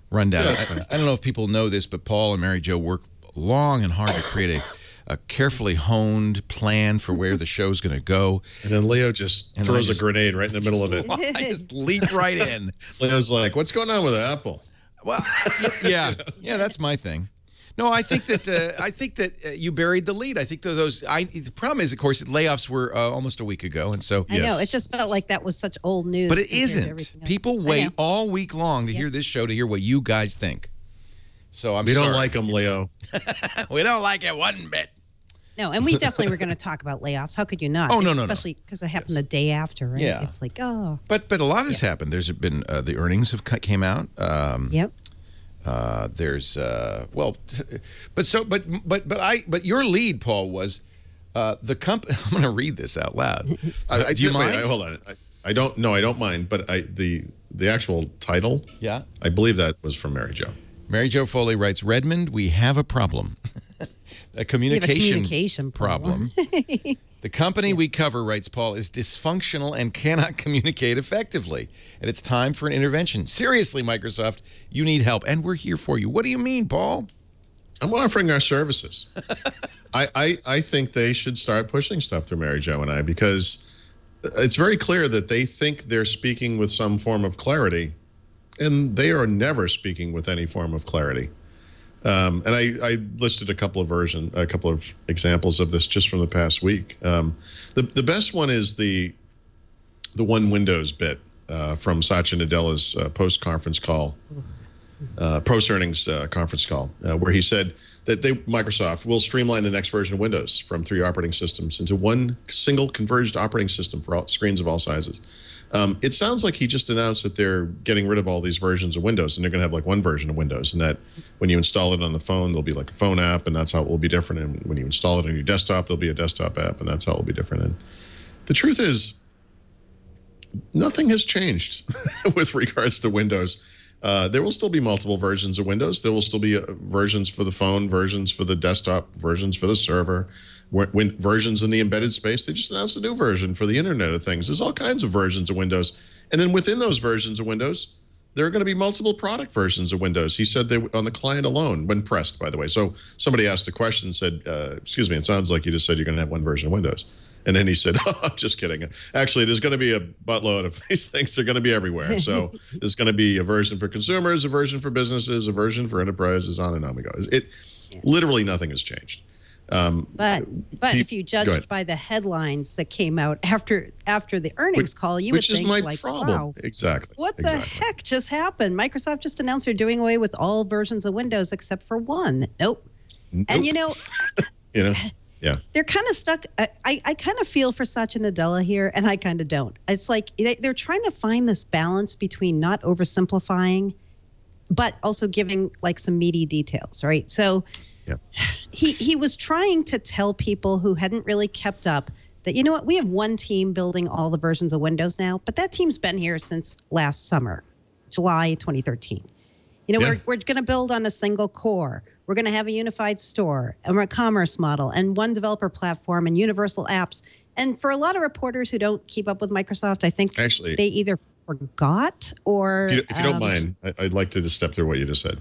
rundown. Yeah, I don't know if people know this, but Paul and Mary Jo work long and hard to create a carefully honed plan for where the show's going to go. And then Leo just throws a grenade right in the middle of it. I just leaped right in. Leo's like, what's going on with Apple? Well, yeah, that's my thing. No, I think that you buried the lead. I think the problem is, of course, that layoffs were almost a week ago, and so I know it just felt like that was such old news. But it isn't. People wait all week long to hear this show, to hear what you guys think. So we don't like them, Leo. We don't like it one bit. No, and we definitely were going to talk about layoffs. How could you not? Oh, no. Especially because it happened the day after, right? Yeah. It's like, oh. But a lot has happened. There's been the earnings came out. Yep. There's but your lead, Paul, was the company. I'm going to read this out loud. Do you mind? Hold on. I don't mind, but the actual title. Yeah. I believe that was from Mary Jo. Mary Jo Foley writes, Redmond, we have a problem. A communication problem. The company we cover, writes Paul, is dysfunctional and cannot communicate effectively. And it's time for an intervention. Seriously, Microsoft, you need help, and we're here for you. What do you mean, Paul? I'm offering our services. I think they should start pushing stuff through Mary Jo and I, because it's very clear that they think they're speaking with some form of clarity, and they are never speaking with any form of clarity. And I listed a couple of examples of this just from the past week. The best one is the one Windows bit from Satya Nadella's post-earnings conference call, where he said that Microsoft will streamline the next version of Windows from 3 operating systems into one single converged operating system for all screens of all sizes. It sounds like he just announced that they're getting rid of all these versions of Windows, and they're going to have like one version of Windows, and that when you install it on the phone, there'll be like a phone app, and that's how it will be different. And when you install it on your desktop, there'll be a desktop app, and that's how it will be different. And the truth is, nothing has changed with regards to Windows. There will still be multiple versions of Windows. There will still be versions for the phone, versions for the desktop, versions for the server, versions in the embedded space. They just announced a new version for the Internet of Things. There's all kinds of versions of Windows. And then within those versions of Windows, there are going to be multiple product versions of Windows. He said they on the client alone, when pressed, by the way. So somebody asked a question and said, excuse me, it sounds like you just said you're going to have one version of Windows. And then he said, oh, I'm just kidding. Actually, there's going to be a buttload of these things. They're going to be everywhere. So there's going to be a version for consumers, a version for businesses, a version for enterprises, on and on we go. Literally nothing has changed. But if you judged by the headlines that came out after the earnings call, you would think, like, wow, exactly. What the heck just happened? Microsoft just announced they're doing away with all versions of Windows except for one. Nope. And yeah, they're kind of stuck. I kind of feel for Satya Nadella here, and I kind of don't. It's like they're trying to find this balance between not oversimplifying, but also giving like some meaty details, right? So he was trying to tell people who hadn't really kept up that, you know what, we have one team building all the versions of Windows now, but that team's been here since last summer, July 2013. We're going to build on a single core. We're going to have a unified store and a commerce model and one developer platform and universal apps. And for a lot of reporters who don't keep up with Microsoft, I think actually they either forgot or... If you don't mind, I'd like to just step through what you just said.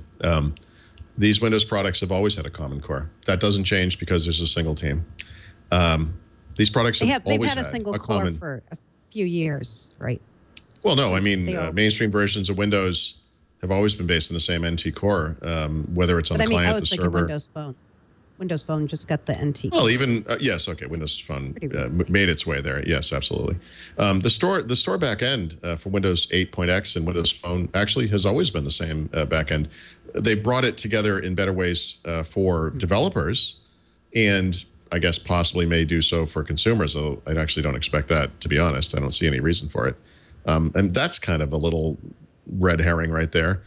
These Windows products have always had a common core. That doesn't change because there's a single team. These products they've had a single core for a few years, right? Well, no, I mean, mainstream versions of Windows have always been based on the same NT core, whether it's on the client, the server. Windows Phone. Windows Phone just got the NT core. Well, even yes, okay, Windows Phone made its way there. Yes, absolutely. The store back end for Windows 8.x and Windows Phone actually has always been the same back end. They brought it together in better ways for developers, and I guess possibly may do so for consumers. Though I actually don't expect that, to be honest. I don't see any reason for it, and that's kind of a little red herring right there.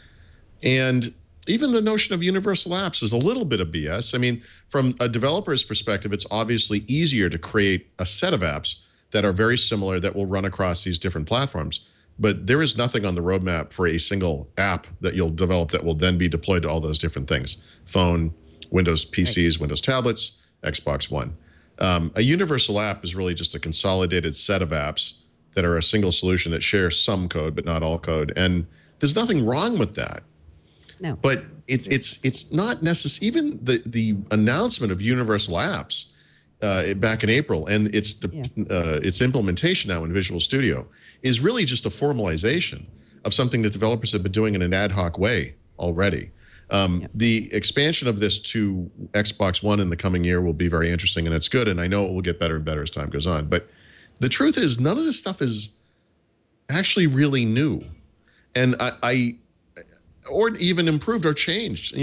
And even the notion of universal apps is a little bit of BS. I mean, from a developer's perspective, it's obviously easier to create a set of apps that are very similar that will run across these different platforms. But there is nothing on the roadmap for a single app that you'll develop that will then be deployed to all those different things. Phone, Windows PCs, Windows tablets, Xbox One. A universal app is really just a consolidated set of apps that are a single solution that shares some code, but not all code. And there's nothing wrong with that. No. But it's not necessary. Even the announcement of universal apps back in April and its implementation now in Visual Studio is really just a formalization of something that developers have been doing in an ad hoc way already. The expansion of this to Xbox One in the coming year will be very interesting, and it's good. And I know it will get better and better as time goes on. But the truth is, none of this stuff is actually really new, and or even improved or changed,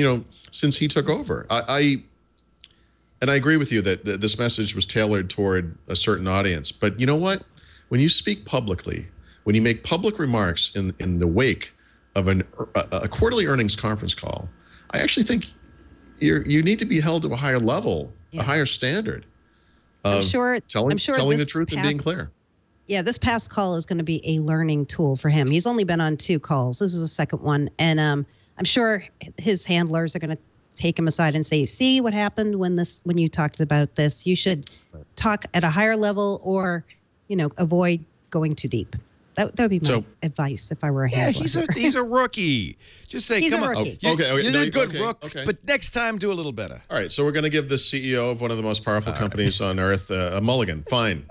since he took over. And I agree with you that this message was tailored toward a certain audience. But you know what? When you speak publicly, when you make public remarks in the wake of a quarterly earnings conference call, I actually think you need to be held to a higher level, a higher standard of telling the truth and being clear. Yeah, this past call is going to be a learning tool for him. He's only been on 2 calls. This is the second one. And I'm sure his handlers are going to take him aside and say, see what happened when you talked about this. You should talk at a higher level or, avoid going too deep. That would be my advice if I were a handler. Yeah, he's a rookie. Just say, he's come a on. rookie. You did good, Rook, but next time do a little better. All right, so we're going to give the CEO of one of the most powerful companies on earth a mulligan. Fine.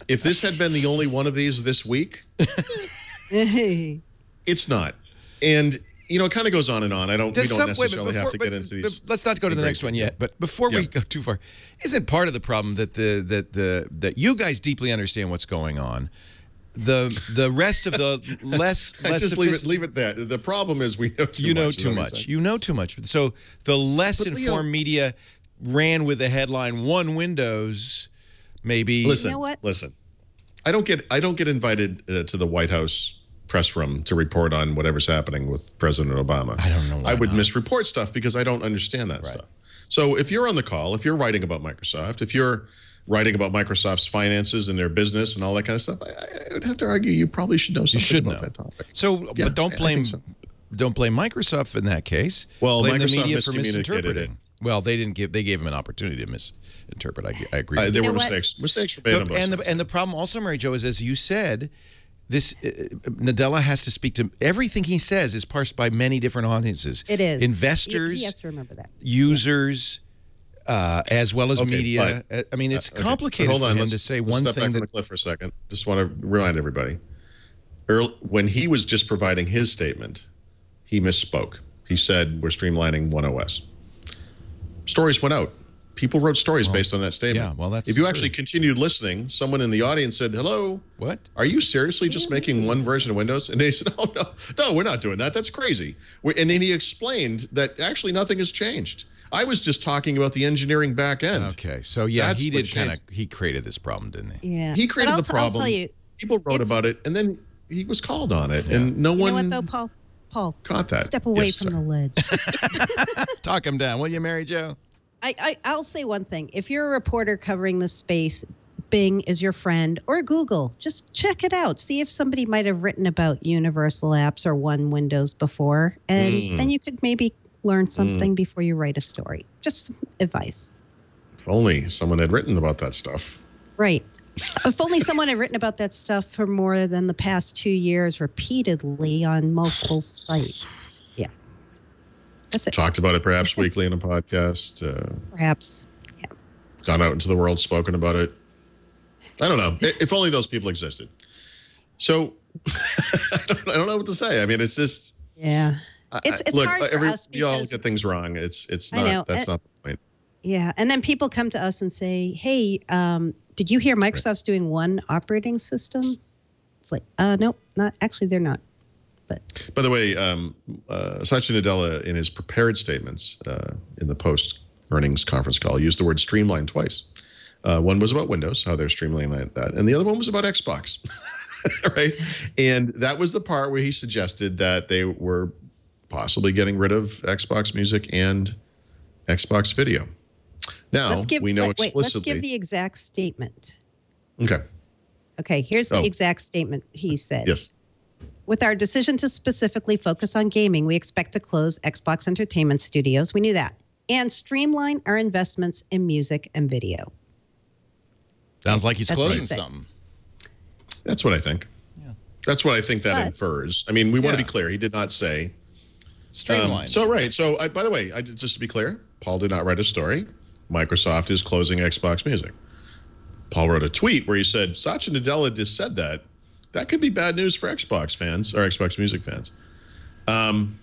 If this had been the only one of these this week, it's not. And, it kind of goes on and on. We don't necessarily have to get into these. Let's not go to the next one yet. But before we go too far, isn't part of the problem that that you guys deeply understand what's going on? The rest of the less just leave it there. The problem is we know too much. You know too much. You know too much. So the less informed media ran with the headline "One Windows." Maybe listen. You know what? Listen. I don't get invited to the White House press room to report on whatever's happening with President Obama. I don't know why I would misreport stuff because I don't understand that stuff. So if you're on the call, if you're writing about Microsoft, if you're writing about Microsoft's finances and their business and all that kind of stuff, I would have to argue you probably should know something about that topic. So, but don't blame blame Microsoft in that case. Well, blame the Microsoft media for miscommunicated misinterpreting. it. Well, they gave him an opportunity to misinterpret. I agree. There were mistakes were made on both sides. And the problem also, Mary Jo, is as you said, this Nadella has to speak to everything he says is parsed by many different audiences. It is investors. He has to remember that. Users. As well as media. I mean, it's complicated for him to say one thing. Step back from the cliff for a second. Just want to remind everybody. When he was just providing his statement, he misspoke. He said, we're streamlining one OS. Stories went out. People wrote stories based on that statement. Yeah, well, that's if you true. actually continued listening, someone in the audience said, hello. What? Are you seriously just making one version of Windows? And they said, oh, no, we're not doing that. That's crazy. And then he explained that actually nothing has changed. I was just talking about the engineering back end. Okay, so yeah, he created this problem, didn't he? Yeah, he created the problem. I'll tell you, people wrote about it, and then he was called on it, and no one. You know what though, Paul? Caught that. Step away from the ledge. Talk him down, will you, Mary Jo? I'll say one thing: if you're a reporter covering the space, Bing is your friend, or Google. Just check it out. See if somebody might have written about Universal Apps or One Windows before, and then you could maybe learn something before you write a story. Just some advice. If only someone had written about that stuff. Right. If only someone had written about that stuff for more than the past 2 years repeatedly on multiple sites. Yeah. That's it. Talked about it perhaps weekly in a podcast. Perhaps. Yeah. Gone out into the world, spoken about it. I don't know. If only those people existed. So I don't know what to say. I mean, it's just... Yeah. It's look, hard for us we all because get things wrong. It's not. That's not the point. Yeah, and then people come to us and say, "Hey, did you hear Microsoft's doing one operating system?" It's like, nope, not actually. They're not. But by the way, Satya Nadella, in his prepared statements in the post-earnings conference call, used the word "streamline" twice. One was about Windows, how they're streamlining that, and the other one was about Xbox. Right, and that was the part where he suggested that they were possibly getting rid of Xbox Music and Xbox Video. Now, we know explicitly... let's give the exact statement. Okay. Okay, here's the exact statement he said. Yes. With our decision to specifically focus on gaming, we expect to close Xbox Entertainment Studios. We knew that. And streamline our investments in music and video. Sounds like he's closing something. That's what I think. Yeah. That's what I think that infers. I mean, we want to be clear. He did not say... Streamline. So by the way, just to be clear, Paul did not write a story. Microsoft is closing Xbox Music. Paul wrote a tweet where he said, Satya Nadella just said that. That could be bad news for Xbox fans, or Xbox Music fans. In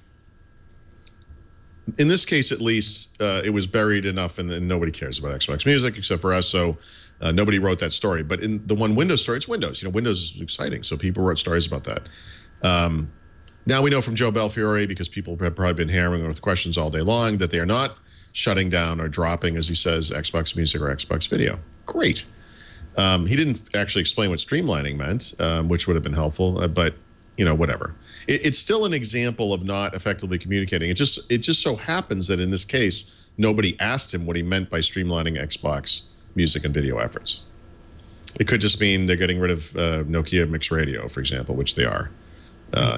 this case, at least, it was buried enough, and nobody cares about Xbox Music except for us, so nobody wrote that story. But in the one Windows story, it's Windows. You know, Windows is exciting, so people wrote stories about that. Now we know from Joe Belfiore, because people have probably been hammering with questions all day long, that they are not shutting down or dropping, as he says, Xbox Music or Xbox Video. Great. He didn't actually explain what streamlining meant, which would have been helpful, but, you know, whatever. It's still an example of not effectively communicating. It just so happens that in this case, nobody asked him what he meant by streamlining Xbox Music and Video efforts. It could just mean they're getting rid of Nokia Mixed Radio, for example, which they are.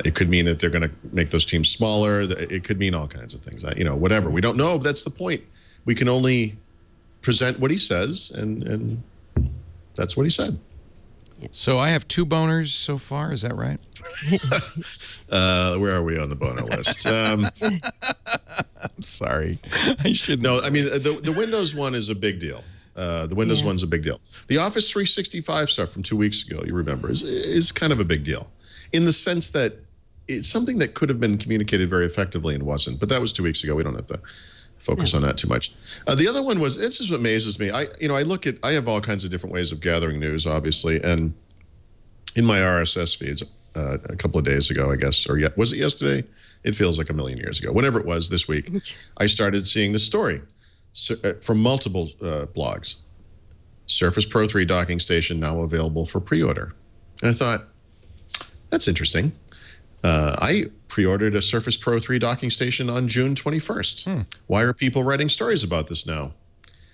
It could mean that they're going to make those teams smaller. It could mean all kinds of things. You know, whatever. We don't know. But that's the point. We can only present what he says, and that's what he said. So I have 2 boners so far. Is that right? Where are we on the boner list? I'm sorry. I should. No, I mean, the Windows one is a big deal. The Windows one's a big deal. The Office 365 stuff from 2 weeks ago, you remember, is kind of a big deal, in the sense that it's something that could have been communicated very effectively and wasn't. But that was 2 weeks ago. We don't have to focus on that too much. The other one was, this is what amazes me. I have all kinds of different ways of gathering news, obviously, and in my RSS feeds a couple of days ago, I guess, or was it yesterday? It feels like a million years ago. Whenever it was this week, I started seeing the story from multiple blogs. Surface Pro 3 docking station now available for pre-order. And I thought, that's interesting. I pre-ordered a Surface Pro 3 docking station on June 21st. Why are people writing stories about this now?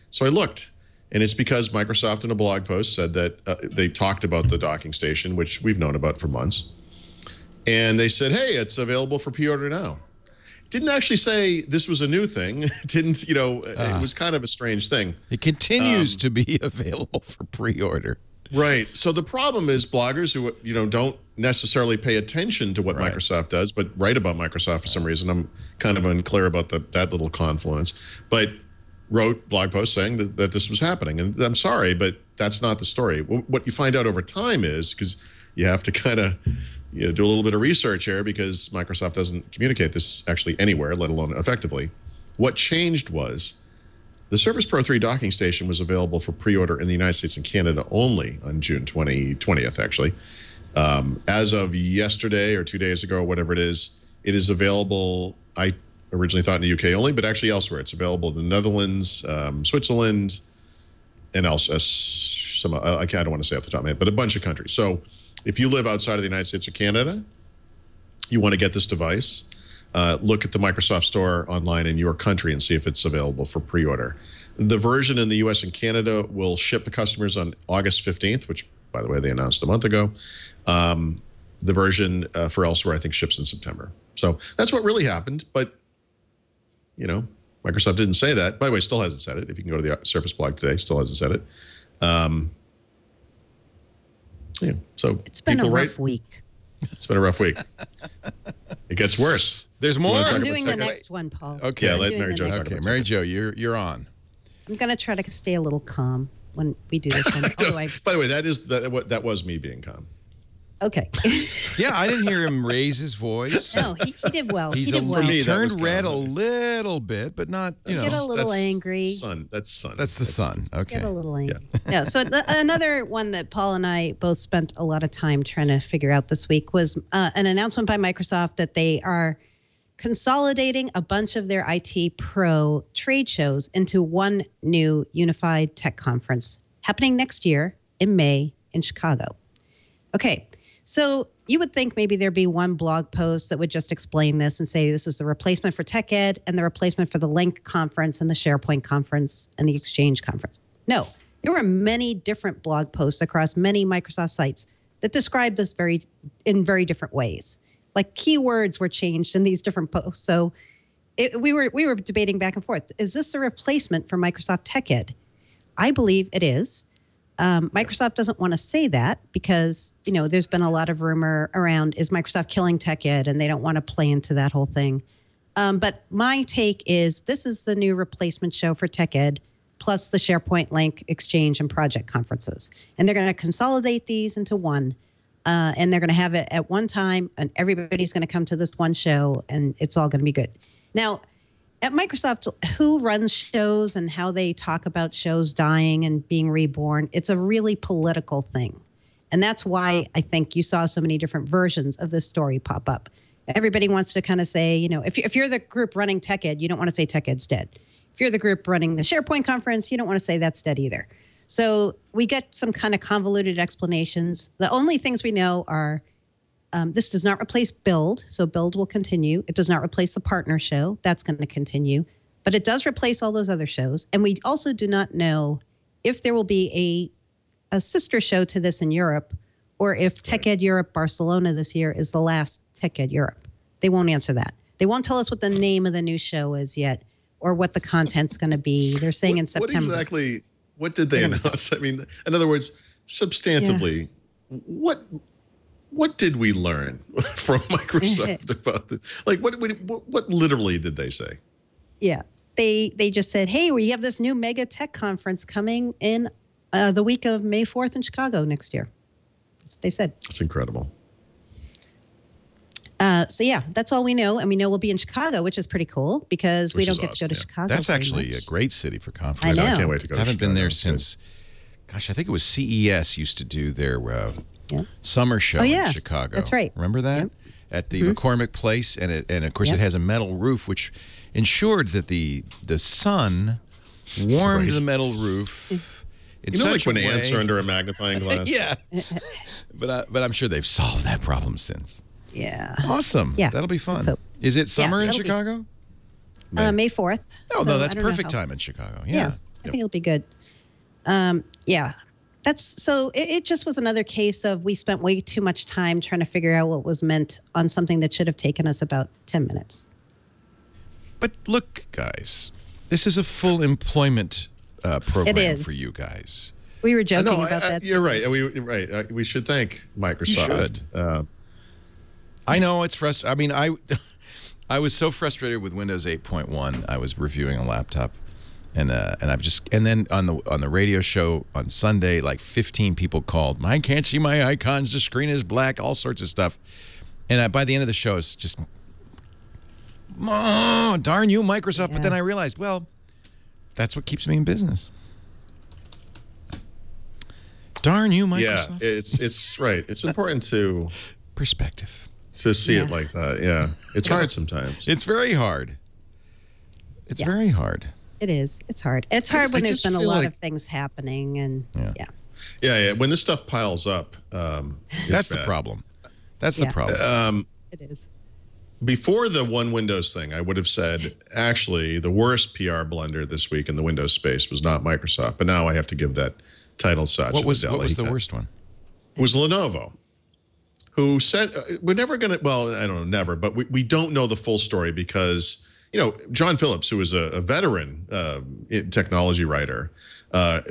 So I looked, and it's because Microsoft in a blog post said that they talked about the docking station, which we've known about for months. And they said, hey, it's available for pre-order now. Didn't actually say this was a new thing. Didn't, it was kind of a strange thing. It continues to be available for pre-order. Right. So the problem is bloggers who, don't necessarily pay attention to what Microsoft does, but write about Microsoft for some reason. I'm kind of unclear about that little confluence. But wrote blog posts saying that this was happening. And I'm sorry, but that's not the story. What you find out over time is, because you have to kind of do a little bit of research here, because Microsoft doesn't communicate this actually anywhere, let alone effectively. What changed was the Surface Pro 3 docking station was available for pre-order in the United States and Canada only on June 20th, actually. As of yesterday or 2 days ago, whatever it is available. I originally thought in the UK only, but actually elsewhere. It's available in the Netherlands, Switzerland, and also I don't want to say off the top of my head, but a bunch of countries. So if you live outside of the United States or Canada, you want to get this device, look at the Microsoft Store online in your country and see if it's available for pre-order. The version in the US and Canada will ship to customers on August 15th, which, by the way, they announced a month ago. The version for elsewhere, I think, ships in September. So that's what really happened. But, Microsoft didn't say that. By the way, still hasn't said it. If you can go to the Surface blog today, still hasn't said it. So it's been a rough week. It's been a rough week. It gets worse. There's more. I'm doing the next one, Paul. Okay, yeah, let Mary Jo talk about Okay, Mary Jo, you're on. I'm going to try to stay a little calm when we do this one. By the way, that was me being calm. Okay. Yeah, I didn't hear him raise his voice. No, he did well. He turned red a little bit, but not, Get a little angry. That's sun. That's the sun. Okay. Get a little angry. Yeah. So another one that Paul and I both spent a lot of time trying to figure out this week was an announcement by Microsoft that they are consolidating a bunch of their IT Pro trade shows into one new unified tech conference happening next year in May in Chicago. Okay. So you would think maybe there'd be one blog post that would just explain this and say this is the replacement for Tech Ed and the replacement for the Link conference and the SharePoint conference and the Exchange conference. No, there were many different blog posts across many Microsoft sites that described this in very different ways. Like keywords were changed in these different posts. So we were debating back and forth. Is this a replacement for Microsoft Tech Ed? I believe it is. Microsoft doesn't want to say that because, there's been a lot of rumor around, is Microsoft killing Tech Ed? And they don't want to play into that whole thing. But my take is this is the new replacement show for Tech Ed, plus the SharePoint, Link, Exchange, and Project conferences. And they're going to consolidate these into one. And they're going to have it at one time, and everybody's going to come to this one show, and it's all going to be good. Now, at Microsoft, who runs shows and how they talk about shows dying and being reborn, it's a really political thing. And that's why I think you saw so many different versions of this story pop up. Everybody wants to kind of say, if you're the group running Tech Ed, you don't want to say Tech Ed's dead. If you're the group running the SharePoint conference, you don't want to say that's dead either. So we get some kind of convoluted explanations. The only things we know are this does not replace Build, so Build will continue. It does not replace the partner show. That's going to continue. But it does replace all those other shows. And we also do not know if there will be a sister show to this in Europe, or if Tech Ed Europe Barcelona this year is the last Tech Ed Europe. They won't answer that. They won't tell us what the name of the new show is yet, or what the content's going to be. They're saying in September. What did they announce? I mean, in other words, substantively, what did we learn from Microsoft about this? Like, what literally did they say? Yeah, they just said, hey, we have this new mega tech conference coming in the week of May 4th in Chicago next year. That's what they said. It's incredible. So, yeah, that's all we know. And we know we'll be in Chicago, which is pretty cool because we don't get to go to Chicago. That's actually a great city for conferences. I know. I can't wait to go. I haven't been there since, gosh, I think it was CES used to do their summer show in Chicago. That's right. Remember that? Yep. At the McCormick Place. And of course, it has a metal roof, which ensured that the sun warmed the metal roof. Like when ants are under a magnifying glass? Yeah. But I'm sure they've solved that problem since. Yeah. Awesome. Yeah. That'll be fun. So, is it summer in Chicago? May 4th. Oh, no, that's perfect time in Chicago. Yeah. I think it'll be good. Yeah. It just was another case of we spent way too much time trying to figure out what was meant on something that should have taken us about 10 minutes. But look, guys, this is a full employment program for you guys. We were joking about that. You're right. We should thank Microsoft. You should. I know it's frustrating. I mean, I was so frustrated with Windows 8.1. I was reviewing a laptop. And then on the radio show on Sunday, like 15 people called. I can't see my icons. The screen is black. All sorts of stuff. And by the end of the show, it's just, oh, darn you, Microsoft. Yeah. But then I realized, well, that's what keeps me in business. Darn you, Microsoft. Yeah, it's right. It's important to perspective to see it like that. Yeah, it's hard sometimes. It's very hard. It's very hard. It is. It's hard. It's hard when there's been a lot of things happening, and yeah. When this stuff piles up, that's the problem. That's the problem. It is. Before the one Windows thing, I would have said actually the worst PR blunder this week in the Windows space was not Microsoft, but now I have to give that title such. What was the worst one? It was Lenovo, who said we're never going to. Well, I don't know, never, but we don't know the full story because. You know, John Phillips, who is a veteran technology writer,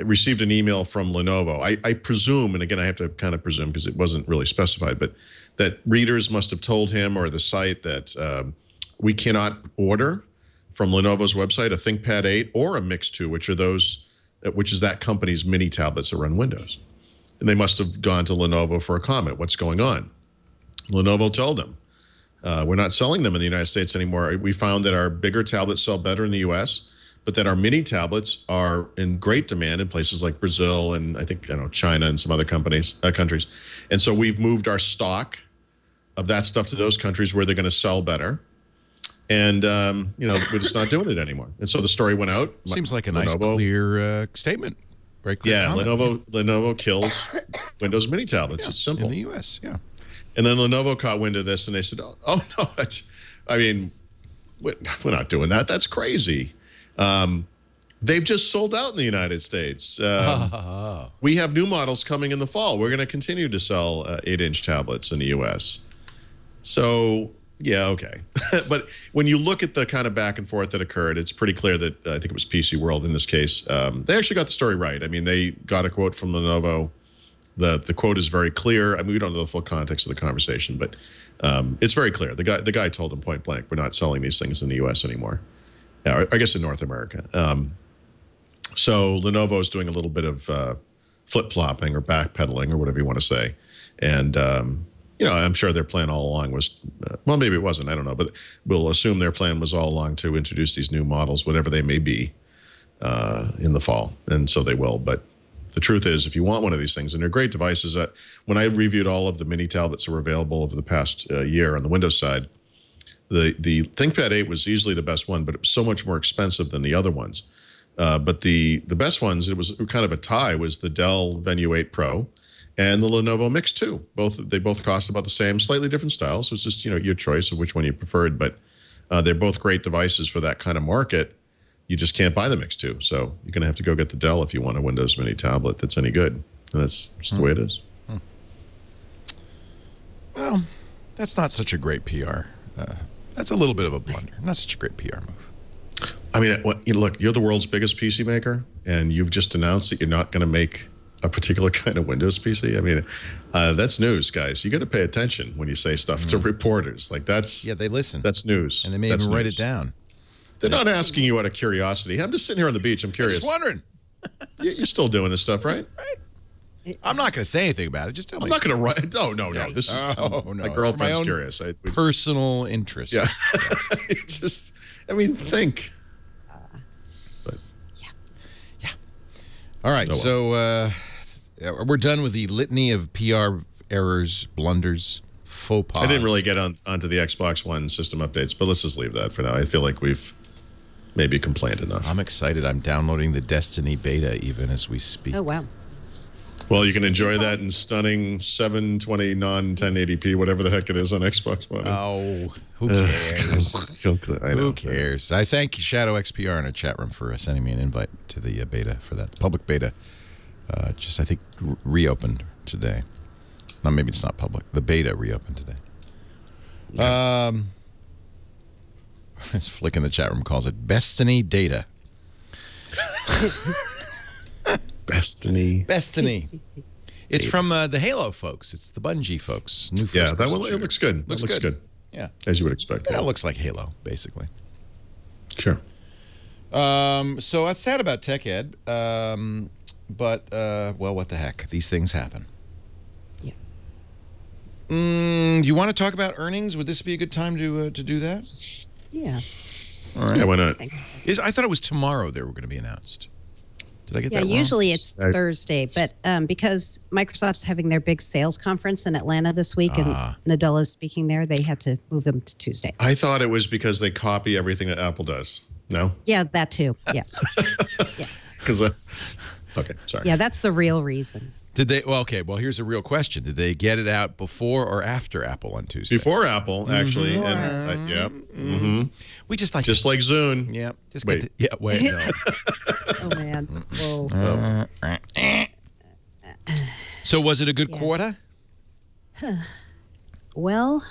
received an email from Lenovo. I presume, and again, I have to kind of presume because it wasn't really specified, but that readers must have told him or the site that we cannot order from Lenovo's website a ThinkPad 8 or a Mix 2, which is that company's mini tablets that run Windows. And they must have gone to Lenovo for a comment. What's going on? Lenovo told them. We're not selling them in the United States anymore. We found that our bigger tablets sell better in the U.S., but that our mini tablets are in great demand in places like Brazil and I think China and some other countries. And so we've moved our stock of that stuff to those countries where they're going to sell better. And we're just not doing it anymore. And so the story went out. Seems like a nice, clear statement. Very clear. Yeah, Lenovo kills Windows mini tablets. It's simple in the U.S. Yeah. And then Lenovo caught wind of this, and they said, "Oh no, we're not doing that. That's crazy." They've just sold out in the United States. We have new models coming in the fall. We're going to continue to sell 8-inch tablets in the U.S. So yeah, okay. But when you look at the kind of back and forth that occurred, it's pretty clear that I think it was PC World in this case. They actually got the story right. I mean, they got a quote from Lenovo. The quote is very clear. I mean, we don't know the full context of the conversation, but it's very clear. The guy told him point blank, "We're not selling these things in the U.S. anymore." I guess in North America. So Lenovo is doing a little bit of flip-flopping or backpedaling or whatever you want to say, and I'm sure their plan all along was, well, maybe it wasn't. I don't know, but we'll assume their plan was all along to introduce these new models, whatever they may be, in the fall, and so they will. But the truth is, if you want one of these things, and they're great devices, that when I reviewed all of the mini tablets that were available over the past year on the Windows side, the ThinkPad 8 was easily the best one, but it was so much more expensive than the other ones. But the best ones, it was kind of a tie, was the Dell Venue 8 Pro and the Lenovo Mix 2. They both cost about the same, slightly different styles. So it's just your choice of which one you preferred. But they're both great devices for that kind of market. You just can't buy the Mix 2. So you're going to have to go get the Dell if you want a Windows Mini tablet that's any good. And that's just the way it is. Well, that's not such a great PR. That's a little bit of a blunder. Not such a great PR move. I mean, look, you're the world's biggest PC maker, and you've just announced that you're not going to make a particular kind of Windows PC. I mean, that's news, guys. You got to pay attention when you say stuff to reporters. Like they listen. That's news. And they may even write it down. They're not asking you out of curiosity. I'm just sitting here on the beach. I'm curious. Just wondering. You're still doing this stuff, right? Right. I'm not going to say anything about it. Just tell me. I'm not going to write. No. This is my girlfriend's curious. Personal interest. Yeah. Think. But yeah. All right. So we're done with the litany of PR errors, blunders, faux pas. I didn't really get onto the Xbox One system updates, but let's just leave that for now. I feel like we've maybe complained enough. I'm excited. I'm downloading the Destiny beta even as we speak. Oh, wow. Well, you can enjoy that in stunning 720 non-1080p, whatever the heck it is on Xbox One. Oh, who cares? Who cares? I thank Shadow XPR in a chat room for sending me an invite to the beta for that public beta. just, I think, reopened today. No, maybe it's not public. The beta reopened today. This Flick in the chat room calls it Bestiny Data. Bestiny. It's from the Halo folks. It's the Bungie folks. New yeah, that one it looks good. Looks good. Yeah. As you would expect. Yeah, it looks like Halo, basically. Sure. So that's sad about tech ed. But, well, what the heck? These things happen. Yeah. Do you want to talk about earnings? Would this be a good time to do that? Yeah. All right. Yeah, why not? I thought it was tomorrow they were going to be announced. Did I get that wrong? Yeah, usually it's Thursday, but because Microsoft's having their big sales conference in Atlanta this week and Nadella's speaking there, they had to move them to Tuesday. I thought it was because they copy everything that Apple does. No? Yeah, that too. Yeah. Yeah. Because, okay, sorry. Yeah, that's the real reason. Did they? Well, okay. Well, here's a real question: did they get it out before or after Apple on Tuesday? Before Apple, actually. And, yeah. We just like Zune. Yeah. Just wait. Wait. No. Oh man. Whoa. So was it a good quarter? Well,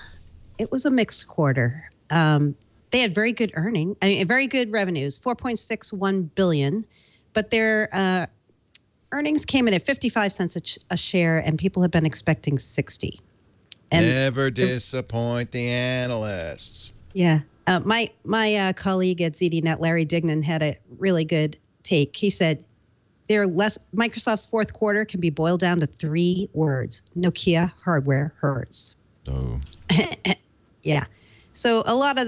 it was a mixed quarter. They had very good very good revenues, $4.61 billion, but their earnings came in at 55 cents a share, and people have been expecting 60. And never disappoint the analysts. Yeah. My colleague at ZDNet, Larry Dignan, had a really good take. He said, Microsoft's fourth quarter can be boiled down to 3 words: Nokia hardware hurts. Oh. Yeah. So a lot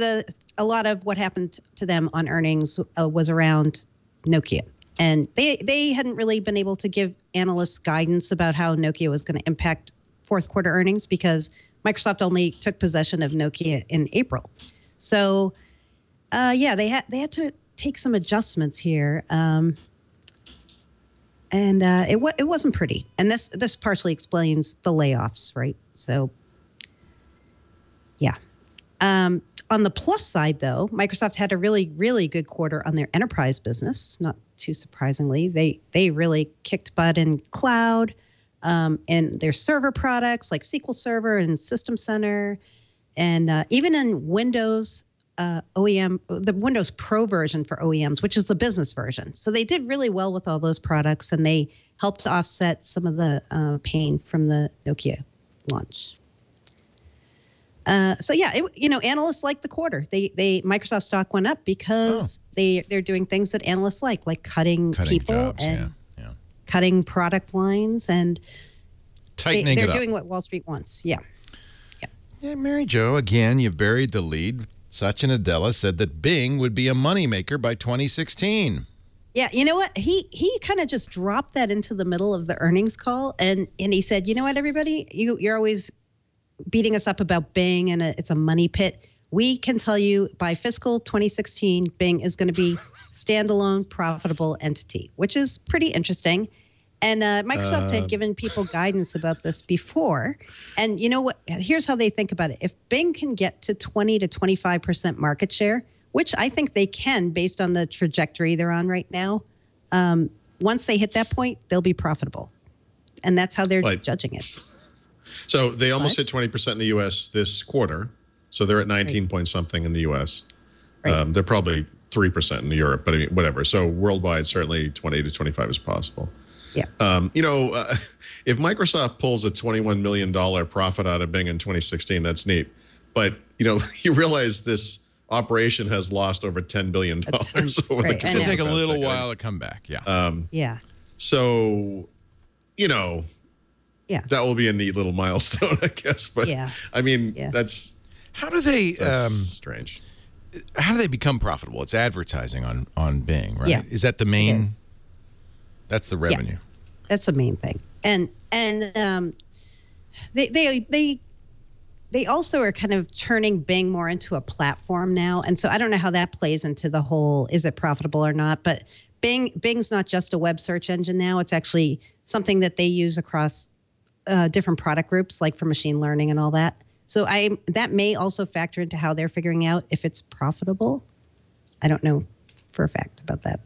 of what happened to them on earnings was around Nokia. And they hadn't really been able to give analysts guidance about how Nokia was going to impact fourth quarter earnings because Microsoft only took possession of Nokia in April. So, they had to take some adjustments here, and it wasn't pretty. And this partially explains the layoffs, right? So, yeah. On the plus side, though, Microsoft had a really, really good quarter on their enterprise business. Not too surprisingly, they really kicked butt in cloud, and their server products like SQL Server and System Center, and even in Windows OEM, the Windows Pro version for OEMs, which is the business version. So they did really well with all those products, and they helped to offset some of the pain from the Nokia launch. Analysts like the quarter. Microsoft stock went up because they're doing things that analysts like cutting people jobs, and cutting product lines, and tightening they're doing what Wall Street wants. Yeah. Yeah, Mary Jo, again, you've buried the lead. Satya Nadella said that Bing would be a moneymaker by 2016. Yeah, you know what? He kind of just dropped that into the middle of the earnings call, and he said, you know what, everybody, you're always beating us up about Bing and it's a money pit. We can tell you by fiscal 2016, Bing is going to be standalone, profitable entity, which is pretty interesting. And Microsoft had given people guidance about this before. And you know what? Here's how they think about it. If Bing can get to 20 to 25% market share, which I think they can based on the trajectory they're on right now, once they hit that point, they'll be profitable. And that's how they're judging it. So they almost hit 20% in the U.S. this quarter. So they're at 19 point something in the U.S. Right. They're probably 3% in Europe, but I mean, whatever. So worldwide, certainly 20 to 25 is possible. Yeah. If Microsoft pulls a $21 million profit out of Bing in 2016, that's neat. But, you realize this operation has lost over $10 billion. It's going to take a little while to come back. Yeah. So, yeah, that will be a neat little milestone, I guess. But I mean, that's how do they strange. How do they become profitable? It's advertising on Bing, right? Yeah. Is that the main? That's the revenue. Yeah, that's the main thing, and they also are kind of turning Bing more into a platform now, and so I don't know how that plays into the whole is it profitable or not, but Bing's not just a web search engine now; it's actually something that they use across different product groups, like for machine learning and all that. So that may also factor into how they're figuring out if it's profitable. I don't know for a fact about that.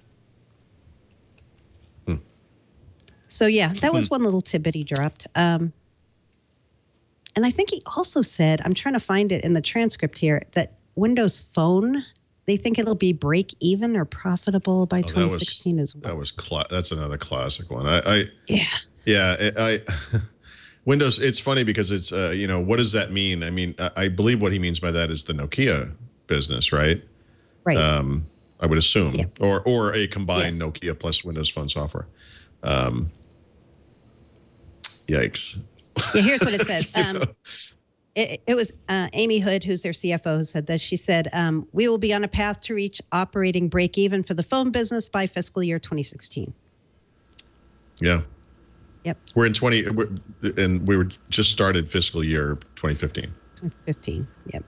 So yeah, that was one little tidbit he dropped. And I think he also said, I'm trying to find it in the transcript here, that Windows Phone, they think it'll be break even or profitable by 2016 as well. That's another classic one. Windows. It's funny because it's what does that mean? I mean, I believe what he means by that is the Nokia business, right? Right. I would assume, or a combined Nokia plus Windows Phone software. Yikes. Yeah, here's what it says. It was Amy Hood, who's their CFO, who said that. She said, we will be on a path to reach operating break even for the phone business by fiscal year 2016. Yeah. Yep. We're in and we were just started fiscal year 2015. 2015. Yep.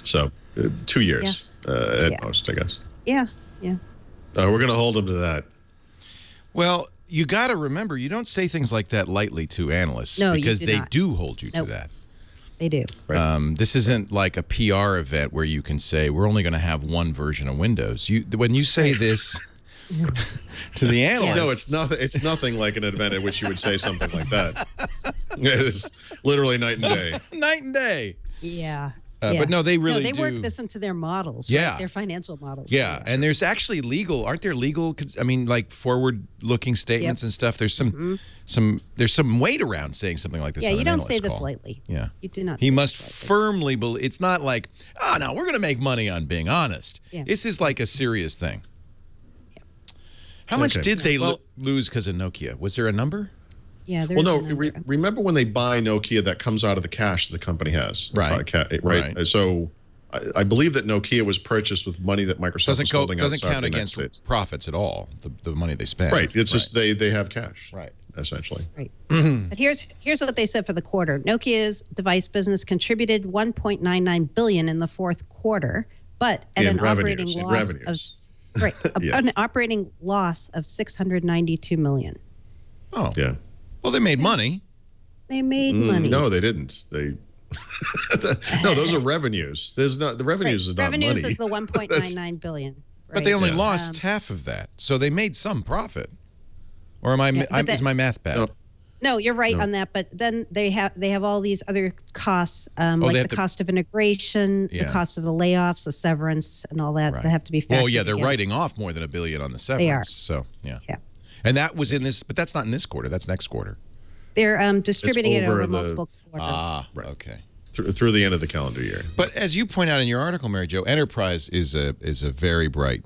So 2 years at most, I guess. Yeah. Yeah. We're going to hold them to that. Well, you got to remember, you don't say things like that lightly to analysts because they do hold you to that. They do. Right. This isn't like a PR event where you can say we're only going to have one version of Windows. When you say this to the analysts, no, it's nothing. It's nothing like an event at which you would say something like that. It is literally night and day. Night and day. Yeah. But no, they really they do. work this into their models, right? Their financial models. Yeah, and there's actually aren't there legal, I mean, like forward-looking statements and stuff. There's there's some weight around saying something like this. Yeah, on you an don't analyst say this call. lightly. Yeah. You do not. He must firmly believe, it's not like, oh, no, we're going to make money on being honest. Yeah. This is like a serious thing. Yeah. How much did they lose because of Nokia? Was there a number? Yeah. Well, no. Remember when they buy Nokia, that comes out of the cash that the company has, right? Right. So I believe that Nokia was purchased with money that Microsoft was holding outside doesn't count the against States. Profits at all. The money they spend. Right. It's just they have cash. Right. Essentially. Right. But here's what they said for the quarter. Nokia's device business contributed $1.99 billion in the fourth quarter, but at an operating loss of an operating loss of $692 million. Oh. Yeah. Well, they made money. They made money. No, they didn't. They no, those are revenues. There's not the revenues is not money. Revenues is the 1.99 billion. Right? But they only lost half of that, so they made some profit. Or is my math bad? No, you're right on that. But then they have all these other costs, like the cost of integration, the cost of the layoffs, the severance, and all that that have to be factored. Well, yeah, they're writing off more than $1 billion on the severance. They are. So and that was in this, but that's not in this quarter. That's next quarter. They're distributing it over multiple quarters. Right. Okay. Through the end of the calendar year. But as you point out in your article, Mary Jo, enterprise is a very bright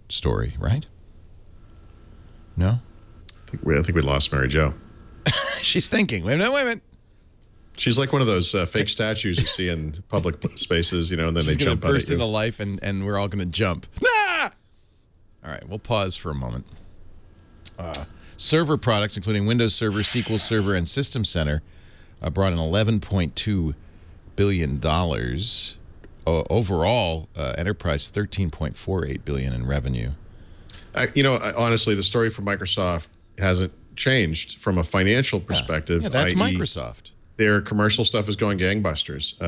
story, right? No? I think we lost Mary Jo. She's thinking. Wait a minute. She's like one of those fake statues you see in public spaces, and then they jump out at you. Burst into life, and we're all going to jump. Ah! All right, we'll pause for a moment. Server products, including Windows Server, SQL Server, and System Center, brought in $11.2 billion. Overall, enterprise $13.48 billion in revenue. Honestly, the story for Microsoft hasn't changed from a financial perspective. Yeah, that's Microsoft. Their commercial stuff is going gangbusters.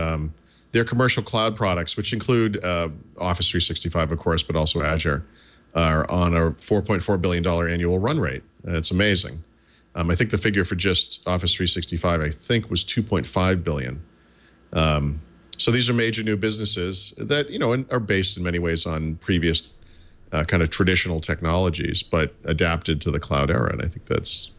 Their commercial cloud products, which include Office 365, of course, but also Azure, are on a $4.4 billion annual run rate. It's amazing. I think the figure for just Office 365, I think, was $2.5 billion. So these are major new businesses that, are based in many ways on previous kind of traditional technologies, but adapted to the cloud era. And I think that's,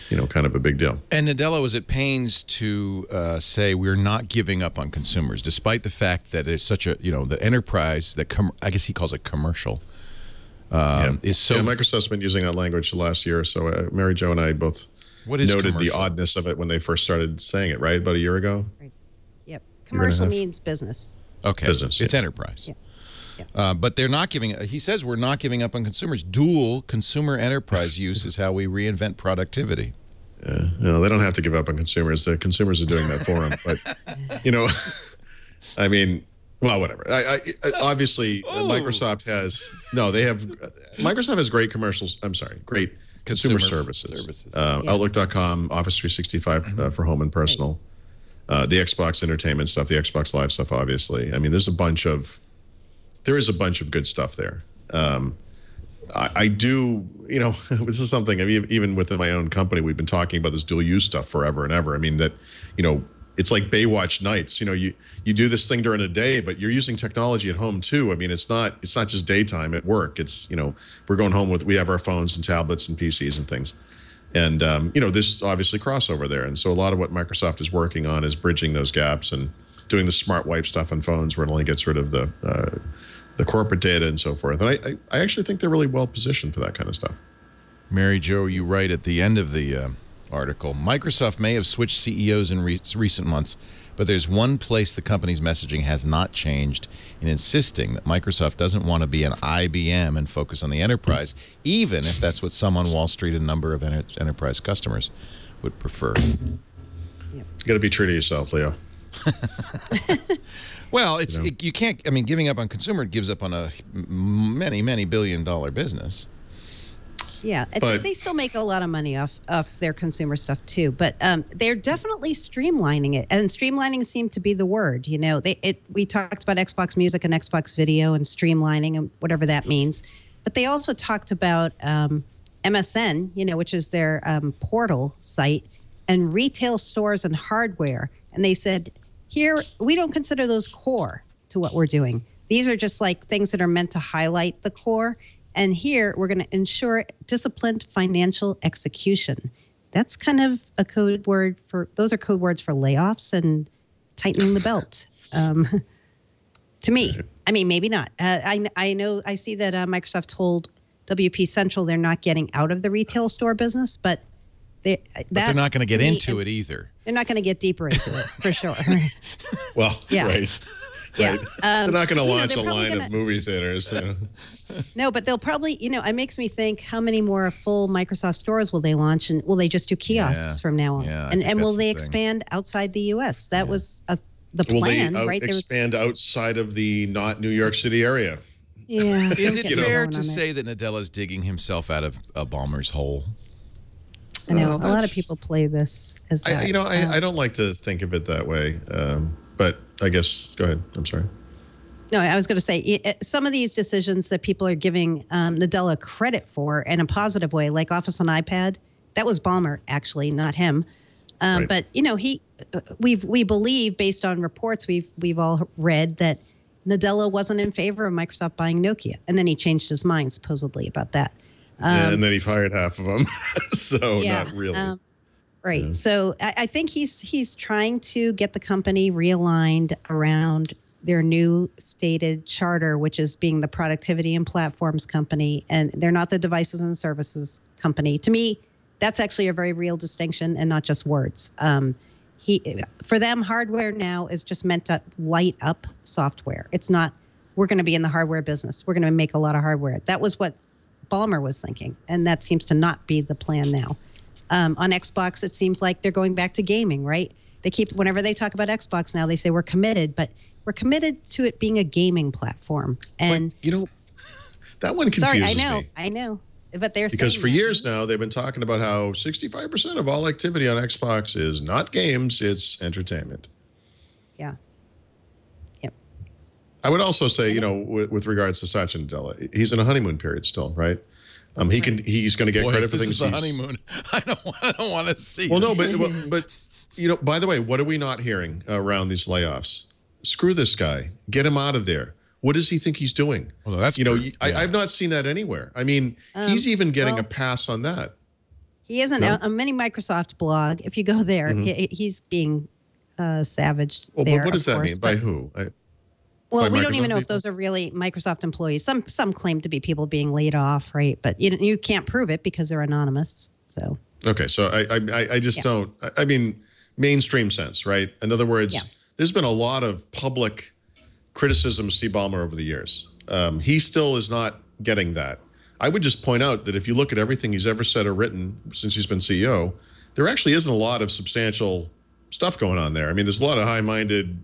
kind of a big deal. And Nadella was at pains to say we're not giving up on consumers, despite the fact that it's such a, the enterprise, I guess he calls it commercial, is so... Yeah, Microsoft's been using that language the last year or so. Mary Jo and I both noted the oddness of it when they first started saying it, right? About a year ago? Right. Yep. Commercial means business. Okay. Business, it's enterprise. Yeah. But they're not giving... He says we're not giving up on consumers. Dual consumer enterprise use is how we reinvent productivity. No, they don't have to give up on consumers. The consumers are doing that for them. But, I mean... Well, whatever. Obviously, Microsoft has Microsoft has great commercials. I'm sorry, great consumer services. Outlook.com, Office 365 for home and personal, the Xbox entertainment stuff, the Xbox Live stuff. Obviously, I mean, there is a bunch of good stuff there. I do, you know, this is something, I mean, even within my own company, we've been talking about this dual use stuff forever and ever. I mean, that, you know, it's like Baywatch nights. You know, you do this thing during the day, but you're using technology at home too. I mean, it's not just daytime at work. It's, you know, we're going home we have our phones and tablets and PCs and things. And, you know, this obviously crossover there. And so a lot of what Microsoft is working on is bridging those gaps and doing the smart wipe stuff on phones where it only gets rid of the corporate data and so forth. And I actually think they're really well positioned for that kind of stuff. Mary Jo, you write at the end of the article, Microsoft may have switched CEOs in recent months, but there's one place the company's messaging has not changed in insisting that Microsoft doesn't want to be an IBM and focus on the enterprise, even if that's what some on Wall Street and a number of enterprise customers would prefer. You got to be true to yourself, Leo. Well, it's you can't. I mean, giving up on consumer gives up on a many billion-dollar business. Yeah, they still make a lot of money off their consumer stuff too, but they're definitely streamlining it, and streamlining seemed to be the word. You know, we talked about Xbox Music and Xbox Video and streamlining and whatever that means, but they also talked about MSN, you know, which is their portal site, and retail stores and hardware, and they said, here, we don't consider those core to what we're doing. These are just like things that are meant to highlight the core. And here, we're going to ensure disciplined financial execution. That's kind of a code word those are code words for layoffs and tightening the belt. To me, I mean, maybe not. I see that Microsoft told WP Central they're not getting out of the retail store business, but they're not going to get into it either. They're not going to get deeper into it, for sure. Well, yeah. Right. Yeah. They're not going to launch a line of movie theaters. You know? No, but they'll probably, you know, it makes me think, how many more full Microsoft stores will they launch, and will they just do kiosks from now on? Yeah, and will they expand outside the U.S.? That was the plan, will they right? expand outside of the not New York City area? Yeah. Is it fair to say that Nadella's digging himself out of Ballmer's hole? I know a lot of people play this as that. I don't like to think of it that way, but I guess go ahead. I'm sorry. No, I was going to say some of these decisions that people are giving Nadella credit for in a positive way, like Office on iPad, that was Ballmer actually, not him. Right. But you know, we believe, based on reports we've all read, that Nadella wasn't in favor of Microsoft buying Nokia, and then he changed his mind supposedly about that. And then he fired half of them, so not really. Right. Yeah. So I think he's trying to get the company realigned around their new stated charter, which is being the productivity and platforms company, and they're not the devices and services company. To me, that's actually a very real distinction and not just words. For them, hardware now is just meant to light up software. It's not, we're going to be in the hardware business. We're going to make a lot of hardware. That was what Ballmer was thinking, and that seems to not be the plan now. On Xbox, it seems like they're going back to gaming, right? Whenever they talk about Xbox now, they say we're committed, but we're committed to it being a gaming platform. And but, that one confuses me. I know. But they're because saying for years now they've been talking about how 65% of all activity on Xbox is not games, it's entertainment. Yeah. Yep. I would also say, with regards to Satya Nadella, he's in a honeymoon period still, right? He's going to get credit for things. This is a honeymoon. I don't want to see. Well, no, but by the way, what are we not hearing around these layoffs? Screw this guy. Get him out of there. What does he think he's doing? Well, that's true. I've not seen that anywhere. I mean, he's even getting a pass on that. He is a mini Microsoft blog. If you go there, he's being savaged there. But what does that mean? By who? Well, we don't even know if those are really Microsoft employees. Some claim to be people being laid off, right? But you can't prove it because they're anonymous. So okay, so I just don't. I mean, mainstream sense, right? In other words, there's been a lot of public criticism of Steve Ballmer over the years. He still is not getting that. I would just point out that if you look at everything he's ever said or written since he's been CEO, there actually isn't a lot of substantial stuff going on there. I mean, there's a lot of high-minded,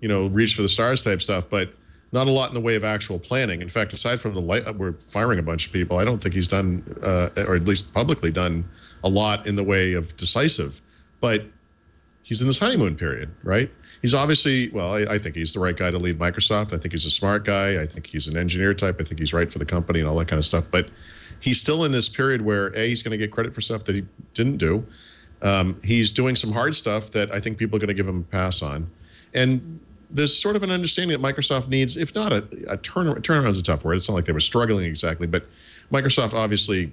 reach for the stars type stuff, but not a lot in the way of actual planning. In fact, aside from we're firing a bunch of people, I don't think he's done, or at least publicly done, a lot in the way of decisive. But he's in this honeymoon period, right? He's obviously, well, I think he's the right guy to lead Microsoft. I think he's a smart guy. I think he's an engineer type. I think he's right for the company and all that kind of stuff. But he's still in this period where, A, he's going to get credit for stuff that he didn't do. He's doing some hard stuff that I think people are going to give him a pass on. And there's sort of an understanding that Microsoft needs, if not a turnaround. Turnaround is a tough word. It's not like they were struggling exactly, but Microsoft obviously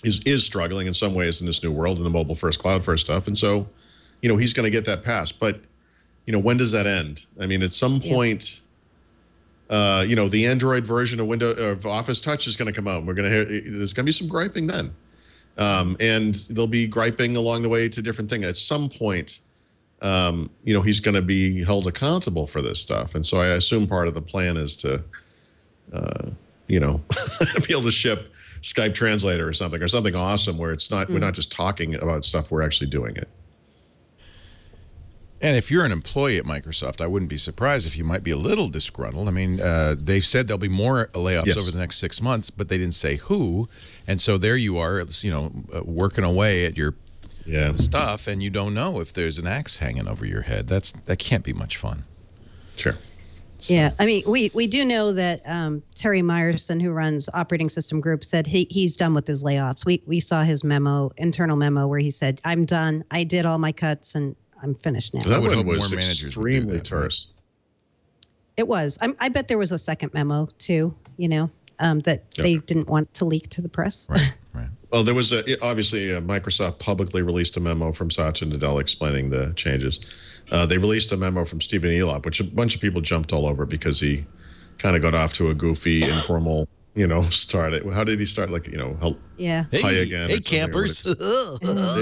is struggling in some ways in this new world, in the mobile first, cloud first stuff. And so, he's going to get that pass. But, when does that end? I mean, at some point, the Android version of Office Touch is going to come out. And there's going to be some griping then. And there'll be griping along the way to different things. At some point, he's going to be held accountable for this stuff. And so I assume part of the plan is to, be able to ship Skype Translator or something awesome where it's not, we're not just talking about stuff, we're actually doing it. And if you're an employee at Microsoft, I wouldn't be surprised if you might be a little disgruntled. I mean, they've said there'll be more layoffs over the next 6 months, but they didn't say who. And so there you are, working away at your stuff, and you don't know if there's an axe hanging over your head. That can't be much fun. Sure. So. Yeah, I mean, we do know that Terry Myerson, who runs Operating System Group, said he's done with his layoffs. We saw his internal memo, where he said, "I'm done. I did all my cuts, and I'm finished now." So that one was extremely terse. It was. I bet there was a second memo too. That they didn't want to leak to the press. Right. Well, there was obviously Microsoft publicly released a memo from Satya Nadella explaining the changes. They released a memo from Stephen Elop, which a bunch of people jumped all over because he kind of got off to a goofy, informal, start. How did he start? Like, hi again. Hey, campers. Hey,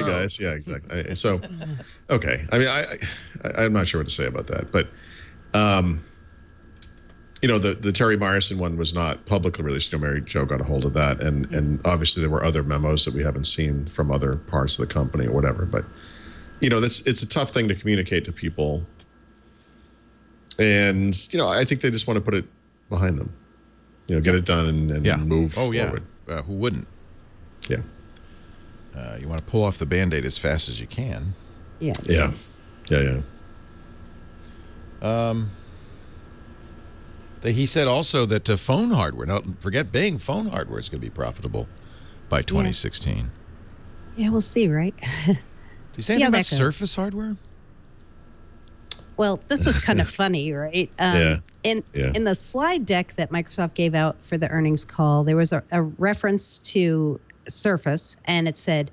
guys. Yeah, exactly. So, okay. I mean, I'm not sure what to say about that. But, the Terry Myerson one was not publicly released. Mary Jo got a hold of that. And obviously there were other memos that we haven't seen from other parts of the company or whatever. But, it's a tough thing to communicate to people. And, I think they just want to put it behind them. Get it done and move forward. Yeah. Who wouldn't? Yeah. You want to pull off the Band-Aid as fast as you can. Yeah. Yeah. He said also that phone hardware, don't forget Bing, phone hardware is going to be profitable by 2016. Yeah, we'll see, right? Do you say anything about Surface hardware? Well, this was kind of funny, right? In the slide deck that Microsoft gave out for the earnings call, there was a reference to Surface, and it said,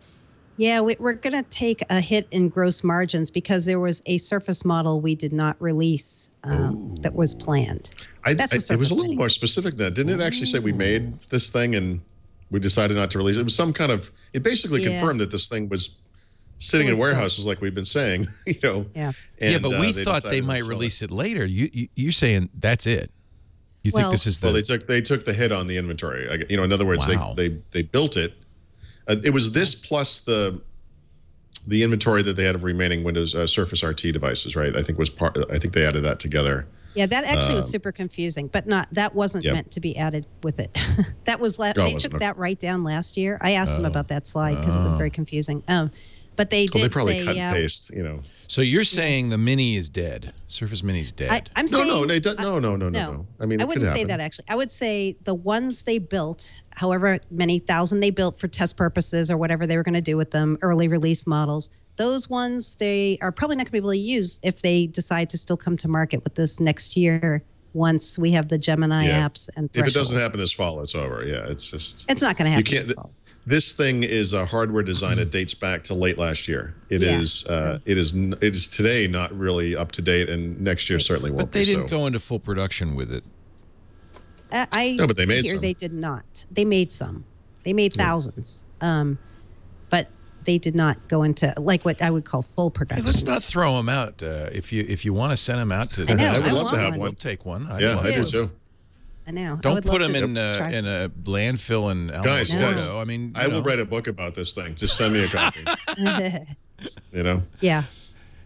we're going to take a hit in gross margins because there was a Surface model we did not release that was planned. It was a little more specific than that. Didn't it actually say we made this thing and we decided not to release it? It was some kind of, it basically confirmed that this thing was sitting in warehouses like we've been saying, Yeah. And, but we thought they might release it later. You're saying that's it. You think this is the... Well, they took the hit on the inventory. In other words, they built it. It was this plus the inventory that they had of remaining Windows Surface RT devices, right? I think they added that together. Yeah, that actually was super confusing, but that wasn't meant to be added with it. That was they took that right down last year. I asked them about that slide because it was very confusing. But they did they probably say, cut and paste, So you're saying the Mini is dead? Surface Mini's dead? I'm saying no. I mean, I wouldn't say that actually. I would say the ones they built, however many thousand they built for test purposes or whatever they were going to do with them, early release models. Those ones they are probably not going to be able to use if they decide to still come to market with this next year. Once we have the Gemini apps and Threshold. If it doesn't happen this fall, it's over. Yeah, it's not going to happen this fall. This thing is a hardware design that dates back to late last year. It is today not really up to date, and next year certainly won't. But they didn't go into full production with it. No, but they made some. They did not. They made some. They made thousands. But they did not go into like what I would call full production. Hey, let's not throw them out. If you want to send them out to, I would love to have one. We'll take one. I do too. I know. Don't put them in a landfill in guys. I mean, I will write a book about this thing. Just send me a copy. Yeah.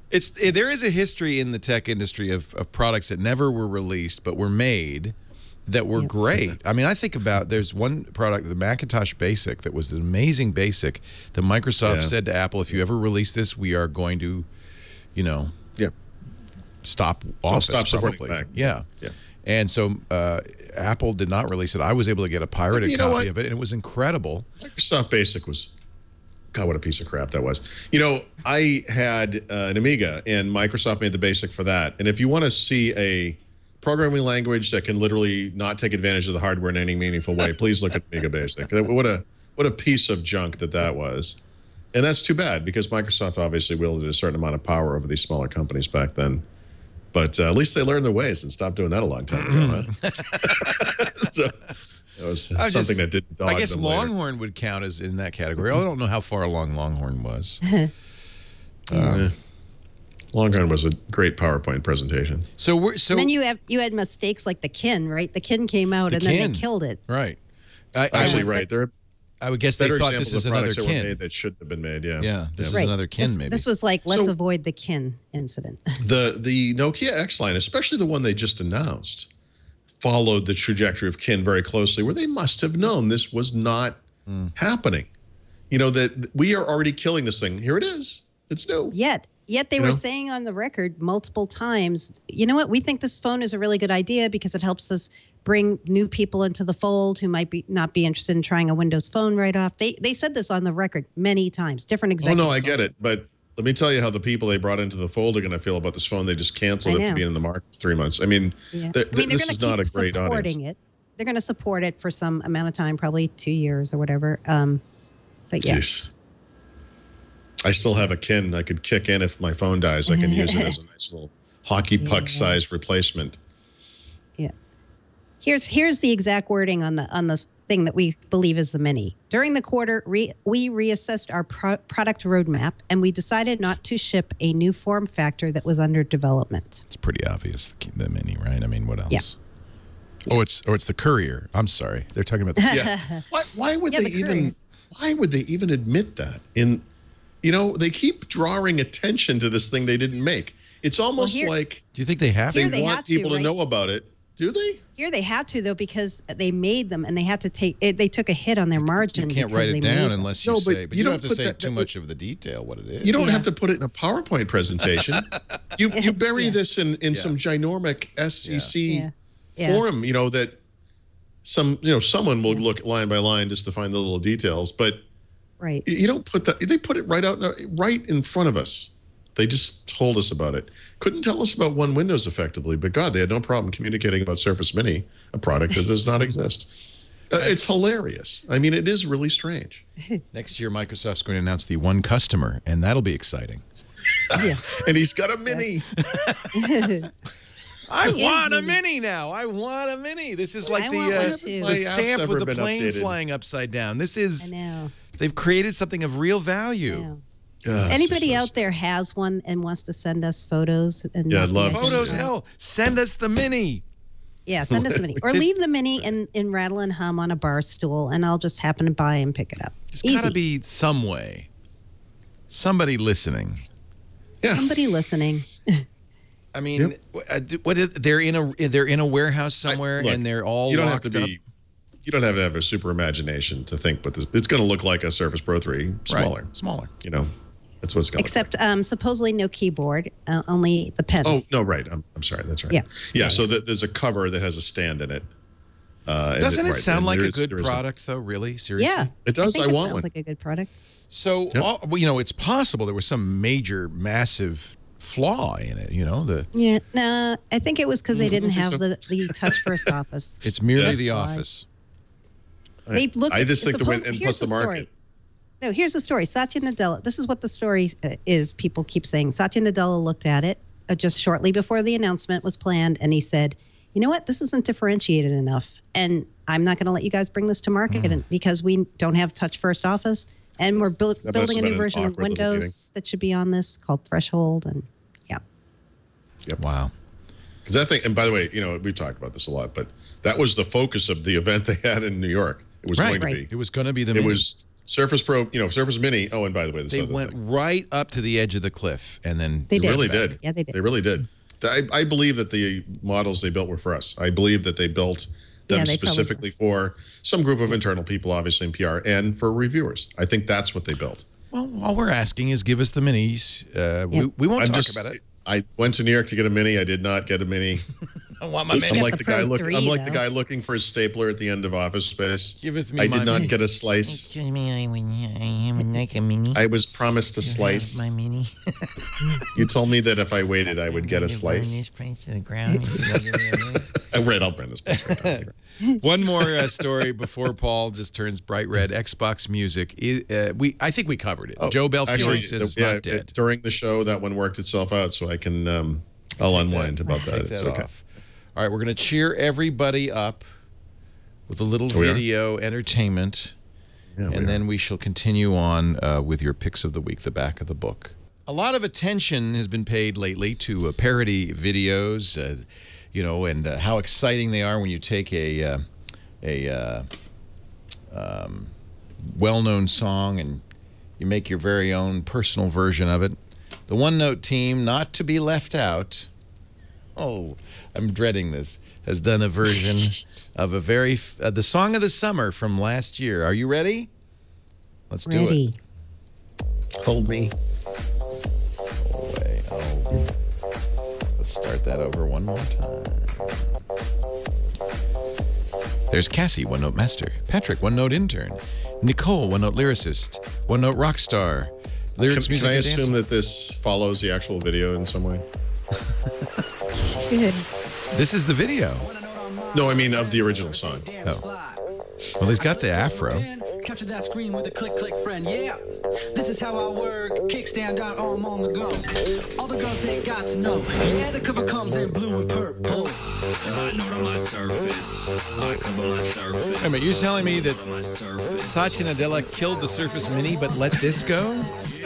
There is a history in the tech industry of products that never were released but were made that were great. I mean, I think about there's one product, the Macintosh Basic, that was an amazing Basic that Microsoft said to Apple, if you ever release this, we are going to you know, Yeah. stop office. Stop supporting probably. Mac. Yeah. Yeah. And so Apple did not release it. I was able to get a pirated copy of it, and it was incredible. Microsoft Basic was, God, what a piece of crap that was. You know, I had an Amiga, and Microsoft made the Basic for that. And if you want to see a programming language that can literally not take advantage of the hardware in any meaningful way, please look at Amiga Basic. What a piece of junk that was. And that's too bad, because Microsoft obviously wielded a certain amount of power over these smaller companies back then. But at least they learned their ways and stopped doing that a long time ago. Huh? So that was something that didn't dog I guess them Longhorn would count as in that category. I don't know how far along Longhorn was. Longhorn was a great PowerPoint presentation. And then you had mistakes like the Kin, right? The Kin came out and then they killed it. Right. Actually, right. There I would guess they thought this is another Kin that shouldn't have been made. Yeah. Yeah. This is another Kin, maybe. This was like, let's avoid the Kin incident. The Nokia X line, especially the one they just announced, followed the trajectory of Kin very closely, where they must have known this was not happening. You know, that we are already killing this thing. Here it is. It's new. Yet they were saying on the record multiple times, you know what, we think this phone is a really good idea because it helps us bring new people into the fold who might not be interested in trying a Windows phone right off. They said this on the record many times, different executives. Oh, no, I get it. But let me tell you how the people they brought into the fold are going to feel about this phone. They just canceled it to be in the market for 3 months. I mean, this is not a great audience. They're going to support it for some amount of time, probably 2 years or whatever. But yeah. Jeez. I still have a Kin I could kick in if my phone dies. I can use it as a nice little hockey puck-sized replacement. Yeah. Here's the exact wording on the thing that we believe is the Mini. During the quarter, we reassessed our product roadmap, and we decided not to ship a new form factor that was under development. It's pretty obvious, the Mini, right? I mean, what else? Yeah. Oh, it's the Courier. I'm sorry. They're talking about the Why would they even admit that? You know, they keep drawing attention to this thing they didn't make. It's almost like, do you think they have they want people to know about it? Do they? Here they had to, though, because they made them and they had to take it. They took a hit on their margin. You can't write it down unless you say, but you don't have to say that, too much of the detail what it is. You don't have to put it in a PowerPoint presentation. You bury this in some ginormic SEC forum, you know, that someone will look line by line just to find the little details, but you don't put that. They put it right out, right in front of us. They just told us about it. Couldn't tell us about One Windows effectively, but God, they had no problem communicating about Surface Mini, a product that does not exist. It's hilarious. I mean, it is really strange. Next year, Microsoft's going to announce the One Customer, and that'll be exciting. And he's got a Mini. I want a Mini now. I want a Mini. This is like the stamp with the plane flying upside down. This is, they've created something of real value. Anybody out there has one and wants to send us photos? And I'd love photos. Hell, send us the Mini. Yeah, send us the Mini, or leave the Mini in rattle and hum on a bar stool, and I'll just happen to buy and pick it up. There's got to be some way. Somebody listening. Yeah. Somebody listening. I mean, they're in a warehouse somewhere, and they're all locked up. You don't have to have a super imagination to think, but it's going to look like a Surface Pro 3, smaller. Right. Smaller. You know, that's what it's going to look like. Except supposedly no keyboard, only the pen. Oh, no, right. I'm sorry. That's right. Yeah. So there's a cover that has a stand in it. Doesn't it sound like a good product, though, really? Seriously? Yeah. It does. I want one. It sounds like a good product. So, you know, it's possible there was some major, massive flaw in it, you know? No, I think it was because they didn't have the Touch First Office. It's merely the Office. I just think and plus the market. No, here's the story. Satya Nadella, this is what the story is, people keep saying. Satya Nadella looked at it just shortly before the announcement was planned, and he said, you know what, this isn't differentiated enough, and I'm not going to let you guys bring this to market because we don't have Touch First Office, and we're building a new version of Windows that should be on this called Threshold, and Wow. Because that thing, and by the way, you know, we've talked about this a lot, but that was the focus of the event they had in New York. It was going to be. It was going to be the Mini. It was Surface Pro, you know, Surface Mini. Oh, and by the way, they went right up to the edge of the cliff, and then they really did. Yeah, they did. They really did. I believe that the models they built were for us. I believe that they built them specifically for some group of internal people, obviously in PR, and for reviewers. I think that's what they built. Well, all we're asking is give us the minis. We won't talk about it. I went to New York to get a mini. I did not get a mini. I want my mini. I'm like the guy looking for a stapler at the end of Office Space. Give it to me. I did not get a slice. Excuse me, I would like a mini. I was promised a slice. My mini. You told me that if I waited, I would get a slice. This place to the ground. Right, I'll burn this place right down. One more story before Paul just turns bright red. Xbox Music. I think we covered it. Joe Belfiore says it's not dead. During the show, that one worked itself out, so I can I'll unwind about that. It's okay. All right, we're going to cheer everybody up with a little video entertainment, and then we shall continue on with your picks of the week, the back of the book. A lot of attention has been paid lately to parody videos, you know, and how exciting they are when you take a well-known song and you make your very own personal version of it. The One Note team, not to be left out. Oh, I'm dreading this. Has done a version of a the song of the summer from last year. Are you ready? Let's do it. Hold me. Away. Oh. Let's start that over one more time. There's Cassie, One Note Master. Patrick, One Note Intern. Nicole, One Note Lyricist. One Note Rock Star. Lyrics, music, can I assume that this follows the actual video in some way? Good. This is the video. No, I mean of the original song. Oh. Well, he's got the afro. Capture that screen with a click, click, friend. Yeah, this is how I work. Kickstand out, arm on the go. All the girls they got to know. Yeah, the cover comes in blue and purple. I know on my surface. I come on my surface. Wait a minute, you're telling me that Satya Nadella killed the Surface Mini but let this go? I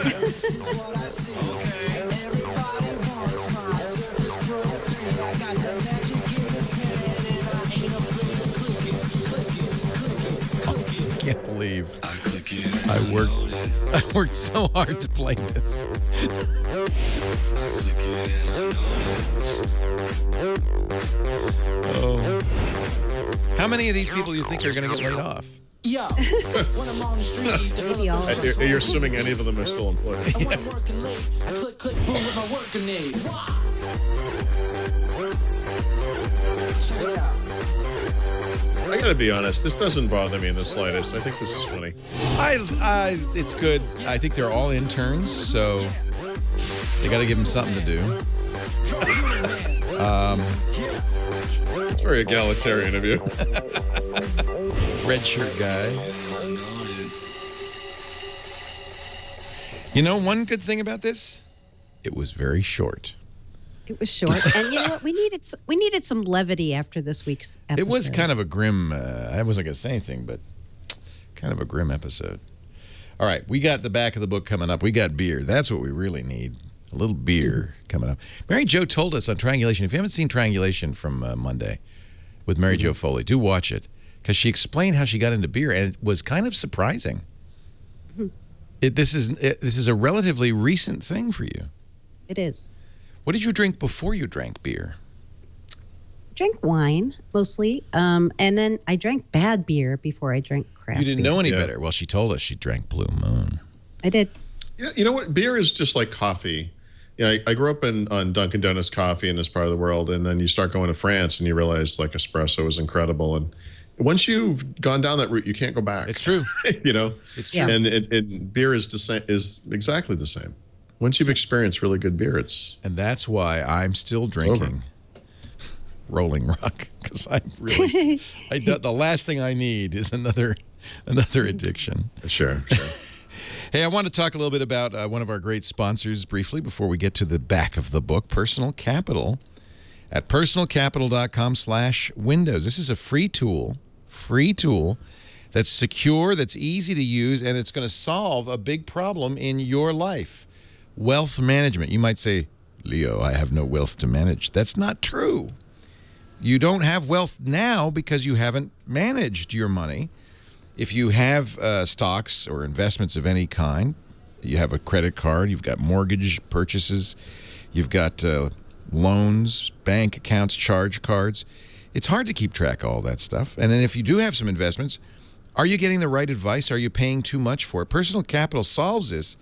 can't believe I worked so hard to play this. Oh. How many of these people do you think are going to get laid off? Yeah. When I'm on the street, You're assuming any of them are still employed. I working late. I click, click, boom with my working aid. I gotta be honest, this doesn't bother me in the slightest. I think this is funny. It's good. I think they're all interns, so they got to give them something to do. It's very egalitarian of you. Red shirt guy. You know, one good thing about this, it was very short. It was short, and you know what? We needed some levity after this week's episode. It was kind of a grim. I wasn't gonna say anything, but kind of a grim episode. All right, we got the back of the book coming up. We got beer. That's what we really need. A little beer coming up. Mary Jo told us on Triangulation. If you haven't seen Triangulation from Monday with Mary Jo Foley, do watch it because she explained how she got into beer, and it was kind of surprising. This is a relatively recent thing for you. It is. What did you drink before you drank beer? Drank wine mostly, and then I drank bad beer before I drank craft. You didn't beer. know any better. Well, she told us she drank Blue Moon. I did. You know what? Beer is just like coffee. You know, I grew up on Dunkin' Donuts coffee in this part of the world, and then you start going to France, and you realize like espresso is incredible. And once you've gone down that route, you can't go back. It's true. You know, it's true. And beer is exactly the same. Once you've experienced really good beer, and that's why I'm still drinking Rolling Rock, because I really the last thing I need is another addiction. Sure. Hey, I want to talk a little bit about one of our great sponsors briefly before we get to the back of the book, Personal Capital, at personalcapital.com/windows. This is a free tool that's secure, that's easy to use, and it's going to solve a big problem in your life. Wealth management. You might say, Leo, I have no wealth to manage. That's not true. You don't have wealth now because you haven't managed your money. If you have stocks or investments of any kind, you have a credit card, you've got mortgage purchases, you've got loans, bank accounts, charge cards. It's hard to keep track of all that stuff. And then if you do have some investments, Are you getting the right advice? Are you paying too much for it? Personal Capital solves this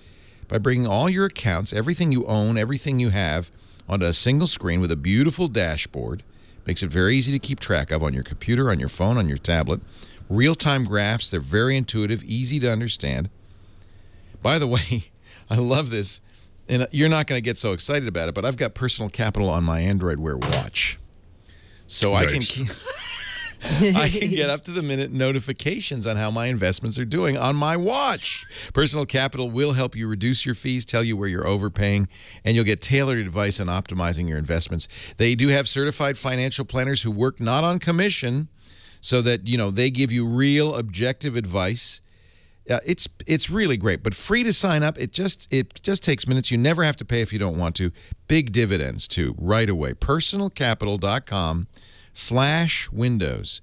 by bringing all your accounts, everything you own, everything you have, onto a single screen with a beautiful dashboard. Makes it very easy to keep track of on your computer, on your phone, on your tablet. Real-time graphs. They're very intuitive, easy to understand. By the way, I love this, and you're not going to get so excited about it, but I've got Personal Capital on my Android Wear watch. So I can keep... I can get up-to-the-minute notifications on how my investments are doing on my watch. Personal Capital will help you reduce your fees, tell you where you're overpaying, and you'll get tailored advice on optimizing your investments. They do have certified financial planners who work not on commission, so that, you know, they give you real objective advice. It's really great, but free to sign up. It just takes minutes. You never have to pay if you don't want to. Big dividends, too, right away. personalcapital.com/windows.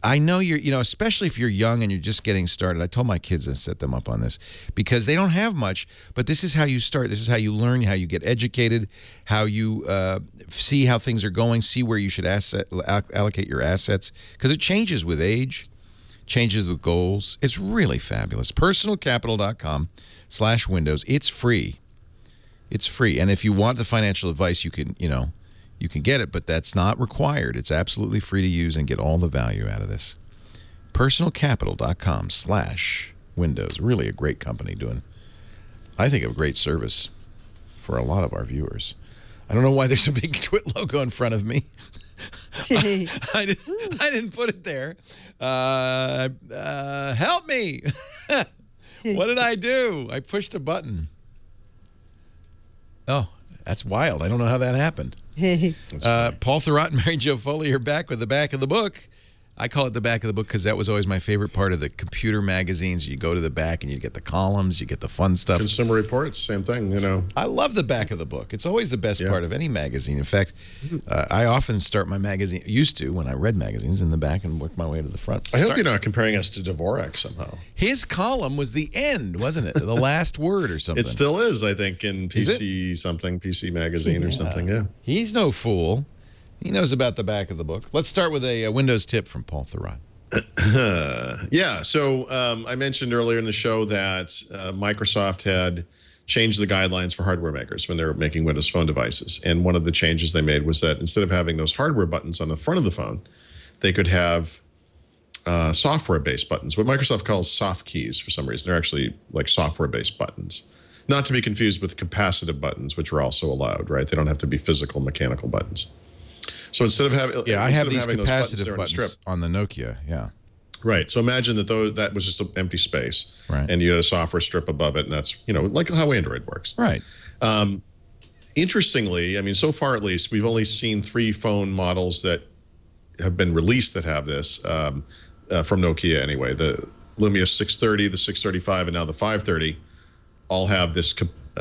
I know especially if you're young and you're just getting started. I told my kids to set them up on this because they don't have much, but this is how you start. This is how you learn, how you get educated, how you see how things are going, see where you should allocate your assets, because it changes with age, changes with goals. It's really fabulous. personalcapital.com/windows. It's free. It's free. And if you want the financial advice, you can, you can get it, but that's not required. It's absolutely free to use and get all the value out of this. personalcapital.com/windows. Really a great company doing, I think, a great service for a lot of our viewers. I don't know why there's a big Twit logo in front of me. I didn't put it there. Help me. What did I do? I pushed a button. Oh, that's wild. I don't know how that happened. Paul Thurrott and Mary Jo Foley are back with the back of the book. I call it the back of the book because that was always my favorite part of the computer magazines. You go to the back and you get the columns, you get the fun stuff. Consumer Reports, same thing, I love the back of the book. It's always the best part of any magazine. In fact, I often start my magazine, used to when I read magazines, in the back and work my way to the front. I hope you're not comparing us to Dvorak somehow. His column was the end, wasn't it? The last word or something. It still is, I think, in PC Magazine or something, yeah. He's no fool. He knows about the back of the book. Let's start with a Windows tip from Paul Thurrott. Yeah, so I mentioned earlier in the show that Microsoft had changed the guidelines for hardware makers when they were making Windows Phone devices. And one of the changes they made was that instead of having those hardware buttons on the front of the phone, they could have software-based buttons, what Microsoft calls soft keys for some reason. They're actually like software-based buttons. Not to be confused with capacitive buttons, which are also allowed, right? They don't have to be physical mechanical buttons. So instead of having, I have these capacitive buttons on the Nokia, Right. So imagine that that was just an empty space, right? And you had a software strip above it, and that's like how Android works, right? Interestingly, I mean, so far at least, we've only seen 3 phone models that have been released that have this from Nokia anyway. The Lumia 630, the 635, and now the 530 all have this.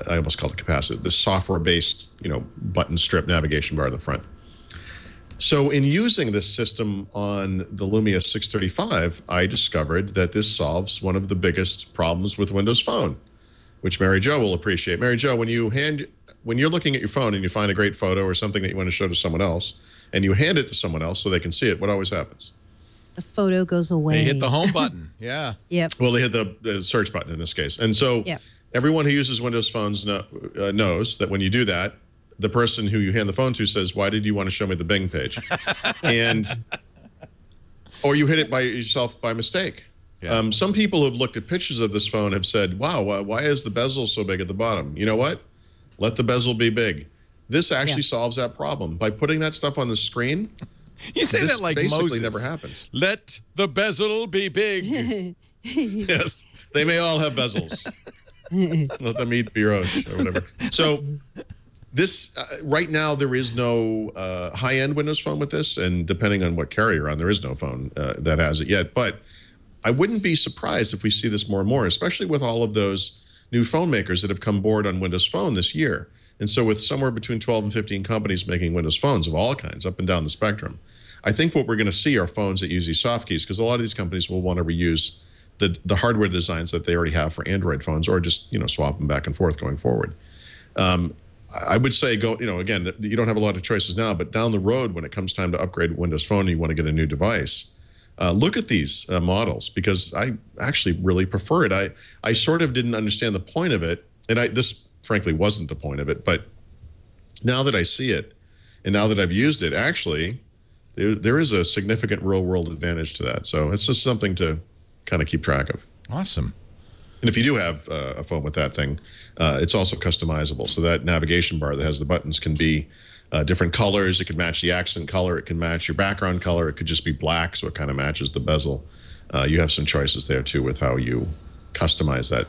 I almost called it capacitive. This software-based, button strip navigation bar in the front. So in using this system on the Lumia 635, I discovered that this solves one of the biggest problems with Windows Phone, which Mary Jo will appreciate. Mary Jo, when you're looking at your phone and you find a great photo or something that you want to show to someone else, and you hand it to someone else so they can see it, what always happens? The photo goes away. They hit the home button. Yeah. Yep. Well, they hit the search button in this case. And so everyone who uses Windows phones knows that when you do that, the person who you hand the phone to says, "Why did you want to show me the Bing page?" Or you hit it by yourself by mistake. Yeah. Some people who have looked at pictures of this phone have said, "Wow, why is the bezel so big at the bottom?" You know what? Let the bezel be big. This actually solves that problem by putting that stuff on the screen. You say that like basically Moses. Never happens. Let the bezel be big. Yes, they may all have bezels. Let them eat brioche or whatever. So. This right now there is no high-end Windows Phone with this, and depending on what carrier you're on, there is no phone that has it yet. But I wouldn't be surprised if we see this more and more, especially with all of those new phone makers that have come board on Windows Phone this year. And so with somewhere between 12 and 15 companies making Windows Phones of all kinds up and down the spectrum, I think what we're going to see are phones that use these soft keys, because a lot of these companies will want to reuse the hardware designs that they already have for Android phones, or just swap them back and forth going forward. I would say again, you don't have a lot of choices now, but down the road when it comes time to upgrade Windows Phone and you want to get a new device, look at these models, because I actually really prefer it. I sort of didn't understand the point of it, and this frankly wasn't the point of it, but now that I see it, and now that I've used it, actually, there is a significant real-world advantage to that. So it's just something to kind of keep track of. Awesome. And if you do have a phone with that thing, it's also customizable. So that navigation bar that has the buttons can be different colors. It could match the accent color. It can match your background color. It could just be black, so it kind of matches the bezel. You have some choices there, too, with how you customize that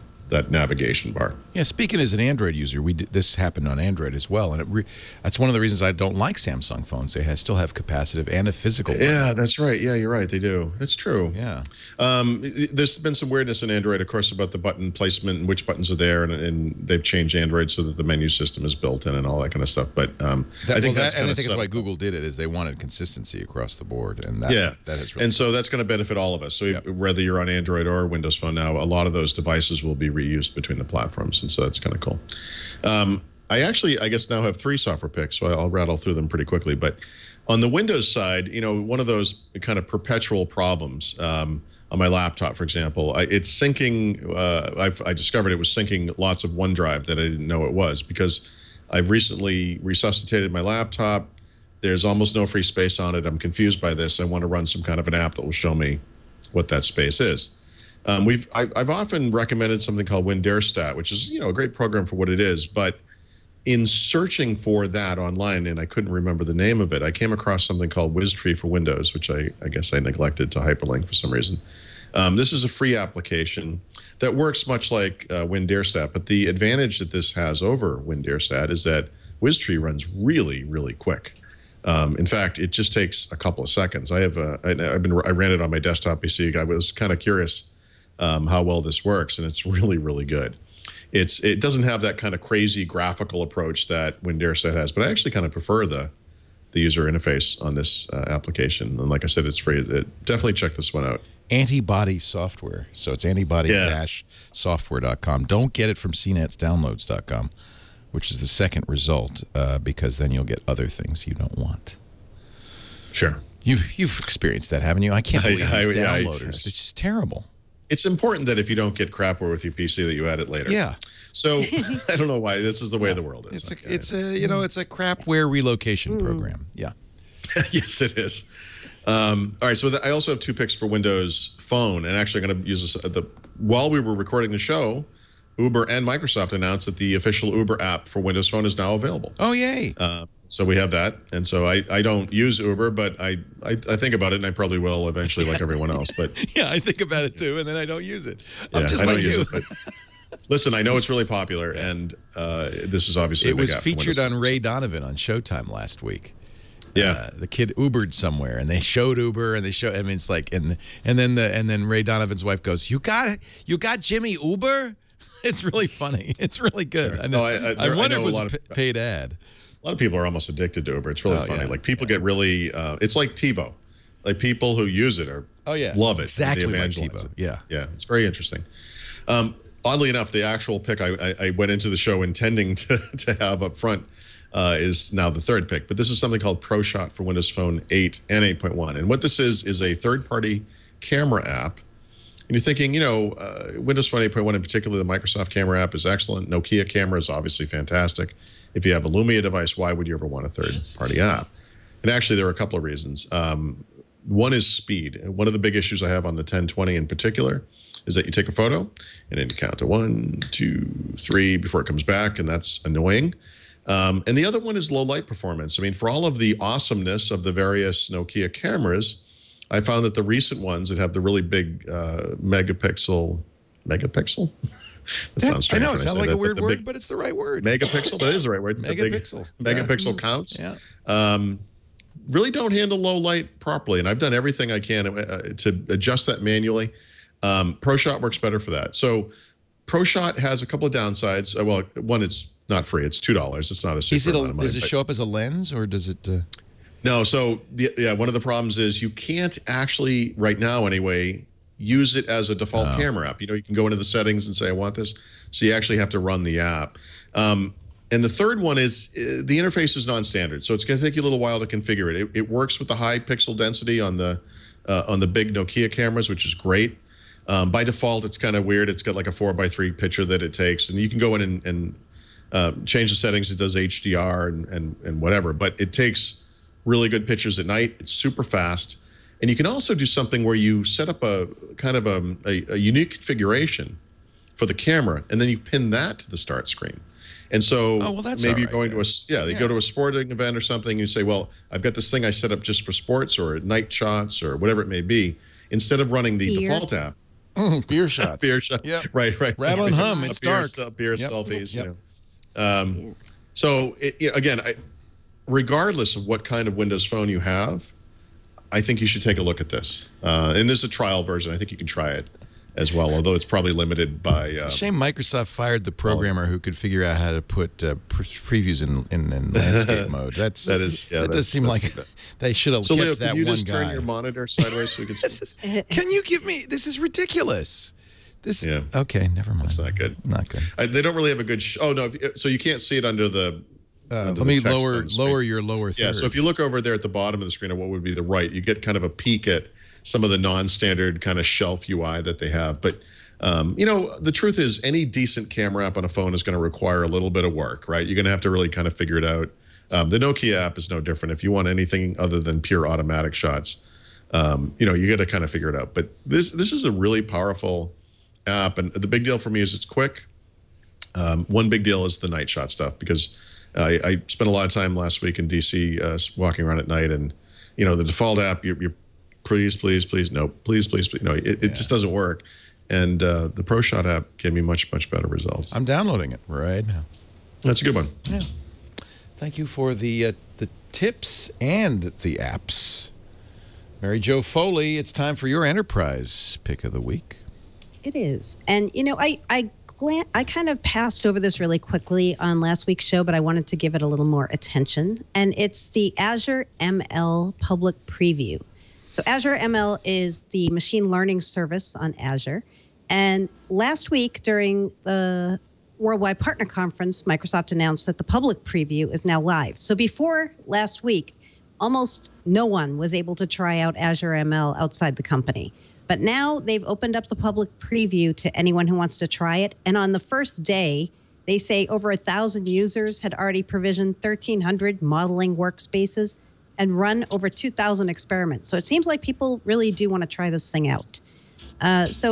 navigation bar. Yeah, speaking as an Android user, this happened on Android as well, and that's one of the reasons I don't like Samsung phones. They still have capacitive and a physical button. Yeah, that's right. Yeah, you're right. They do. That's true. Yeah. There's been some weirdness in Android, of course, about the button placement and which buttons are there, and they've changed Android so that the menu system is built in and all that kind of stuff. But I think that's why Google did it, is they wanted consistency across the board, and that is really and so that's going to benefit all of us. So whether you're on Android or Windows Phone now, a lot of those devices will be reused between the platforms, and so that's kind of cool. I guess now have 3 software picks, so I'll rattle through them pretty quickly. But on the Windows side, one of those kind of perpetual problems on my laptop, for example, it's syncing. I discovered it was syncing lots of OneDrive that I didn't know it was, because I've recently resuscitated my laptop. There's almost no free space on it. I'm confused by this. I want to run some kind of an app that will show me what that space is. I've often recommended something called WinDareStat, which is a great program for what it is. But in searching for that online, and I couldn't remember the name of it, I came across something called WizTree for Windows, which I guess I neglected to hyperlink for some reason. This is a free application that works much like WinDareStat, but the advantage that this has over WinDareStat is that WizTree runs really, really quick. In fact, it just takes a couple of seconds. I ran it on my desktop PC. I was kind of curious how well this works, and it's really, really good. It doesn't have that kind of crazy graphical approach that WinDareStat has, but I actually kind of prefer the user interface on this application. And like I said, it's free. Definitely check this one out. Antibody software. So it's antibody-software.com. Don't get it from cnetsdownloads.com, which is the second result, because then you'll get other things you don't want. Sure. You've experienced that, haven't you? I can't believe these downloaders. It's just terrible. It's important that if you don't get crapware with your PC, that you add it later. Yeah. So I don't know why. This is the way the world is. It's a crapware relocation program. Yeah. Yes, it is. All right. So I also have 2 picks for Windows Phone, and actually I'm going to use this while we were recording the show. Uber and Microsoft announced that the official Uber app for Windows Phone is now available. Oh, yay. So we have that. And so I don't use Uber, but I think about it, and I probably will eventually, like everyone else. But yeah, I think about it too, and then I don't use it. I'm just like you. But listen, I know it's really popular, and this is obviously it was featured on Ray Donovan on Showtime last week. Yeah, the kid Ubered somewhere, and they showed Uber, and they show. I mean, it's like, and then Ray Donovan's wife goes, "You got Jimmy Uber." It's really funny. It's really good. I wonder if it was a paid ad. A lot of people are almost addicted to Uber. It's really funny. Yeah. Like people get really, it's like TiVo. Like people who use it love it. Exactly like TiVo. Yeah. Yeah. It's very interesting. Oddly enough, the actual pick I went into the show intending to have up front is now the 3rd pick. But this is something called ProShot for Windows Phone 8 and 8.1. And what this is a third-party camera app. And you're thinking, Windows Phone 8.1 in particular, the Microsoft camera app is excellent. Nokia camera is obviously fantastic. If you have a Lumia device, why would you ever want a third-party app? And actually, there are a couple of reasons. One is speed. One of the big issues I have on the 1020 in particular is that you take a photo, and then you count to 1, 2, 3 before it comes back, and that's annoying. And the other one is low light performance. I mean, for all of the awesomeness of the various Nokia cameras, I found that the recent ones that have the really big megapixel? That sounds strange. I know, it sounds like a weird word, but it's the right word. Megapixel, that is the right word. Megapixel. Megapixel counts. Yeah. Really don't handle low light properly, and I've done everything I can to adjust that manually. ProShot works better for that. So ProShot has a couple of downsides. Well, one, it's not free. It's $2. It's not a super amount of money. Does it show up as a lens, or does it... No, so one of the problems is you can't actually, right now anyway, use it as a default camera app. You can go into the settings and say, I want this. So you actually have to run the app. And the third one is the interface is non-standard. So it's going to take you a little while to configure it. It works with the high pixel density on the on the big Nokia cameras, which is great. By default, it's kind of weird. It's got like a 4:3 picture that it takes, and you can go in and change the settings. It does HDR and whatever, but it takes really good pictures at night. It's super fast. And you can also do something where you set up a kind of a unique configuration for the camera, and then you pin that to the start screen. And so maybe you're going to you go to a sporting event or something, and you say, well, I've got this thing I set up just for sports or night shots or whatever it may be. Instead of running the default app. Beer shots. Beer shots. Yep. Right. Rattle and hum. It's dark. Beer selfies. Yep. So again, regardless of what kind of Windows phone you have, I think you should take a look at this. And this is a trial version. I think you can try it as well, although it's probably limited by... It's a shame Microsoft fired the programmer who could figure out how to put previews in landscape mode. That does seem like they should have kept Leo, that one guy. can you just turn your monitor sideways so we can see? Can you give me... This is ridiculous. Okay, never mind. That's not good. Not good. They don't really have a good... oh, no. So you can't see it under the... let me lower your lower third. Yeah, so if you look over there at the bottom of the screen, or what would be the right, you get kind of a peek at some of the non-standard kind of shelf UI that they have. But, the truth is any decent camera app on a phone is going to require a little bit of work, right? You're going to have to really kind of figure it out. The Nokia app is no different. If you want anything other than pure automatic shots, you got to kind of figure it out. But this is a really powerful app. And the big deal for me is it's quick. One big deal is the night shot stuff, because I spent a lot of time last week in DC walking around at night, and the default app, you're please, no, please, no, it just doesn't work. And the ProShot app gave me much better results. I'm downloading it right now. That's a good one. Yeah. Thank you for the tips and the apps, Mary Jo Foley. It's time for your enterprise pick of the week. It is, and I kind of passed over this really quickly on last week's show, but I wanted to give it a little more attention. And it's the Azure ML public preview. So Azure ML is the machine learning service on Azure. And last week during the Worldwide Partner Conference, Microsoft announced that the public preview is now live. So before last week, almost no one was able to try out Azure ML outside the company. But now they've opened up the public preview to anyone who wants to try it. And on the first day, they say over 1,000 users had already provisioned 1,300 modeling workspaces and run over 2,000 experiments. So it seems like people really do want to try this thing out. As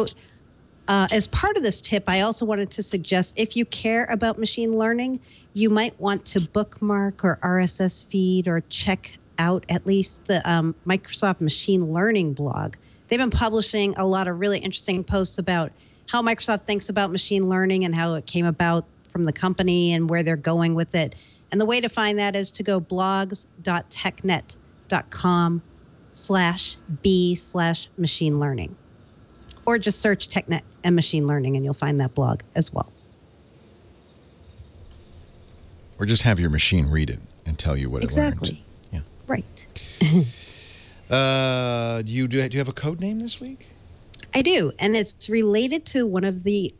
part of this tip, I also wanted to suggest if you care about machine learning, you might want to bookmark or RSS feed or check out at least the Microsoft Machine Learning blog. They've been publishing a lot of really interesting posts about how Microsoft thinks about machine learning and how it came about from the company and where they're going with it. And the way to find that is to go blogs.technet.com/b/machine learning. Or just search TechNet and machine learning and you'll find that blog as well. Or just have your machine read it and tell you what it learned. Exactly. Yeah. Right. Do you have a code name this week? I do, and it's related to one of the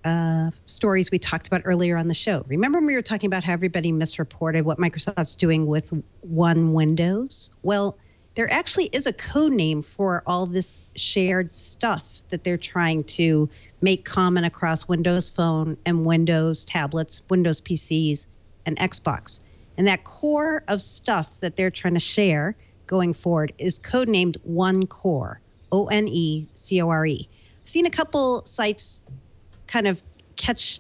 stories we talked about earlier on the show. Remember when we were talking about how everybody misreported what Microsoft's doing with One Windows? Well, there actually is a code name for all this shared stuff that they're trying to make common across Windows Phone and Windows tablets, Windows PCs, and Xbox. And that core of stuff that they're trying to share going forward is codenamed One Core, ONECORE. I've seen a couple sites kind of catch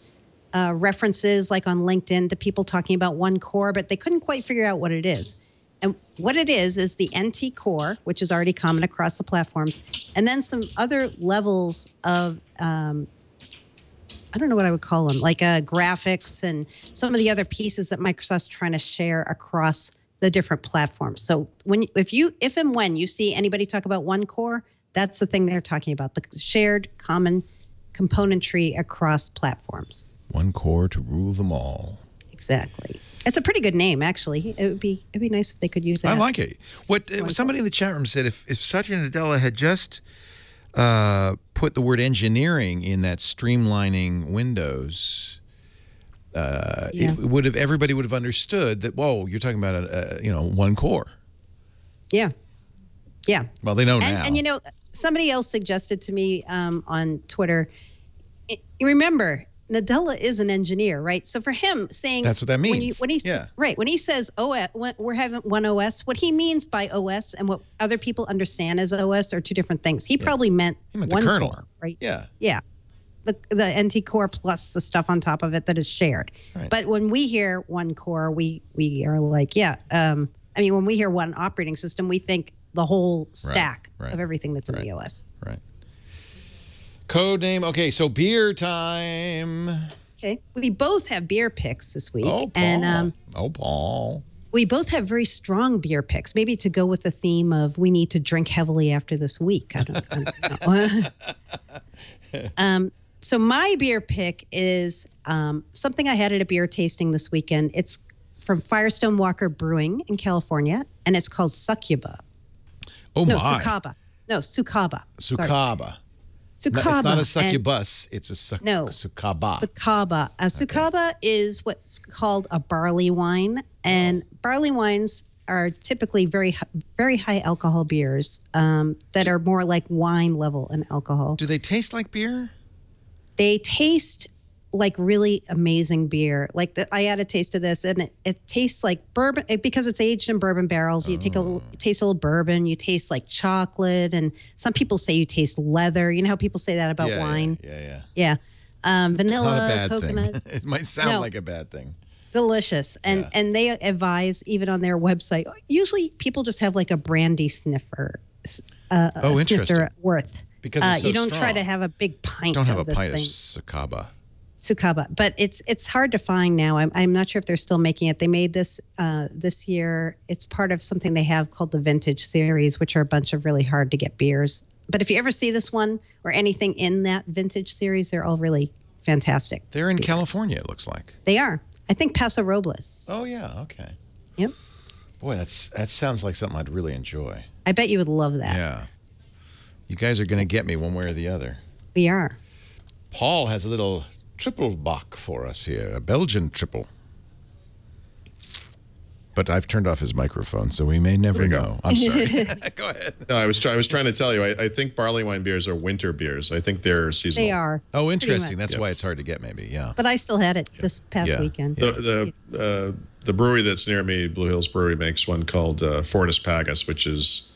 references like on LinkedIn to people talking about One Core, but they couldn't quite figure out what it is. And what it is the NT Core, which is already common across the platforms, and then some other levels of, I don't know what I would call them, like graphics and some of the other pieces that Microsoft's trying to share across the different platforms. So if and when you see anybody talk about One Core, that's the thing they're talking about, the shared common componentry across platforms. One core to rule them all. Exactly. It's a pretty good name, actually. It'd be nice if they could use that. I like it. Somebody in the chat room said if Satya Nadella had just put the word engineering in that streamlining Windows, everybody would have understood that. Whoa, you're talking about one core. Yeah. Yeah. Well, they know now. And somebody else suggested to me on Twitter, you remember, Nadella is an engineer, right? So for him saying that's what that means. When he says OS, we're having one OS, what he means by OS and what other people understand as OS are two different things. He probably meant the one kernel, core, right? Yeah. Yeah. The NT core plus the stuff on top of it that is shared. Right. But when we hear one core, we are like, when we hear one operating system, we think the whole stack of everything that's in the OS. Right. Code name. Okay, so beer time. Okay. We both have beer picks this week. Oh, Paul. And Paul. we both have very strong beer picks, maybe to go with the theme of we need to drink heavily after this week. I don't know. So my beer pick is something I had at a beer tasting this weekend. It's from Firestone Walker Brewing in California, and it's called Succuba. Oh, no, my. Sucaba. No, Sucaba. Sucaba. Sucaba. It's not a succubus. It's a sucaba. Sucaba. Sucaba is what's called a barley wine, and barley wines are typically very, very high alcohol beers that are more like wine level in alcohol. Do they taste like beer? They taste like really amazing beer. Like I had a taste of this, and it tastes like bourbon because it's aged in bourbon barrels. You taste a little bourbon. You taste like chocolate, and some people say you taste leather. You know how people say that about wine? Yeah. Vanilla, Not a bad coconut. thing. It might sound like a bad thing. Delicious. And they advise, even on their website, usually people just have like a brandy sniffer. Interesting. Snifter worth. Because it's so you don't strong. try to have a big pint Don't have of a this pint thing. of Sucaba. Sucaba, but it's hard to find now. I'm not sure if they're still making it. They made this this year. It's part of something they have called the Vintage Series, which are a bunch of really hard to get beers. But if you ever see this one or anything in that Vintage Series, they're all really fantastic. They're in beers. California, it looks like. They are. I think Paso Robles. Oh, yeah. Okay. Yep. Boy, that sounds like something I'd really enjoy. I bet you would love that. Yeah. You guys are going to get me one way or the other. We are. Paul has a little triple bock for us here, a Belgian triple. But I've turned off his microphone, so we may never know. I'm sorry. Go ahead. No, I was trying to tell you. I think barley wine beers are winter beers. I think they're seasonal. They are. Oh, interesting. much. That's why it's hard to get, maybe. Yeah. But I still had it this past weekend. The brewery that's near me, Blue Hills Brewery, makes one called Fortis Pagus, which is,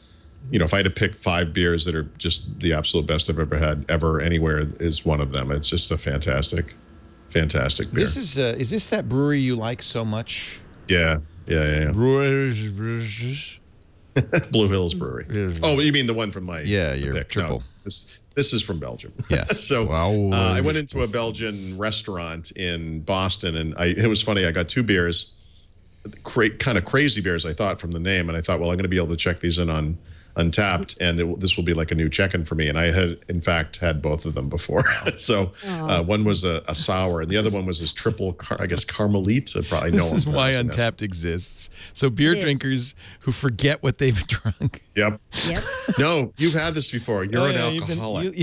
if I had to pick 5 beers that are just the absolute best I've ever had anywhere, is one of them. It's just a fantastic beer. This is this that brewery you like so much? Yeah. Blue Hills Brewery. Oh, you mean the one from my your pick. triple. No, this is from Belgium. Yes. So I went into a Belgian restaurant in Boston, and it was funny. I got 2 beers, kind of crazy beers, I thought, from the name, and I thought, well, I'm going to be able to check these in on Untapped, and this will be like a new check-in for me. And I had, in fact, had both of them before. So one was a sour, and the other one was this triple, Carmelite. Probably This is why Untapped exists. So beer drinkers who forget what they've drunk. Yep. No, you've had this before. You're an alcoholic.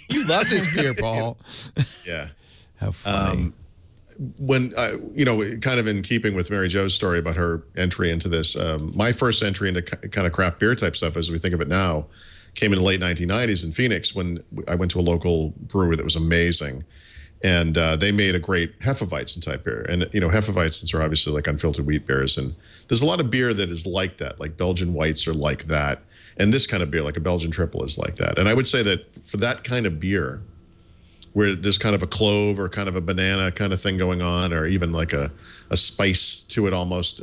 You love this beer, Paul. Yeah. How funny. When kind of in keeping with Mary Jo's story about her entry into this, my first entry into kind of craft beer type stuff, as we think of it now, came in the late 1990s in Phoenix when I went to a local brewery that was amazing, and they made a great Hefeweizen type beer. And Hefeweizens are obviously like unfiltered wheat beers, and there's a lot of beer that is like that, like Belgian whites are like that, and this kind of beer, like a Belgian triple, is like that. And I would say that for that kind of beer, where there's kind of a clove or kind of a banana kind of thing going on, or even like a spice to it almost.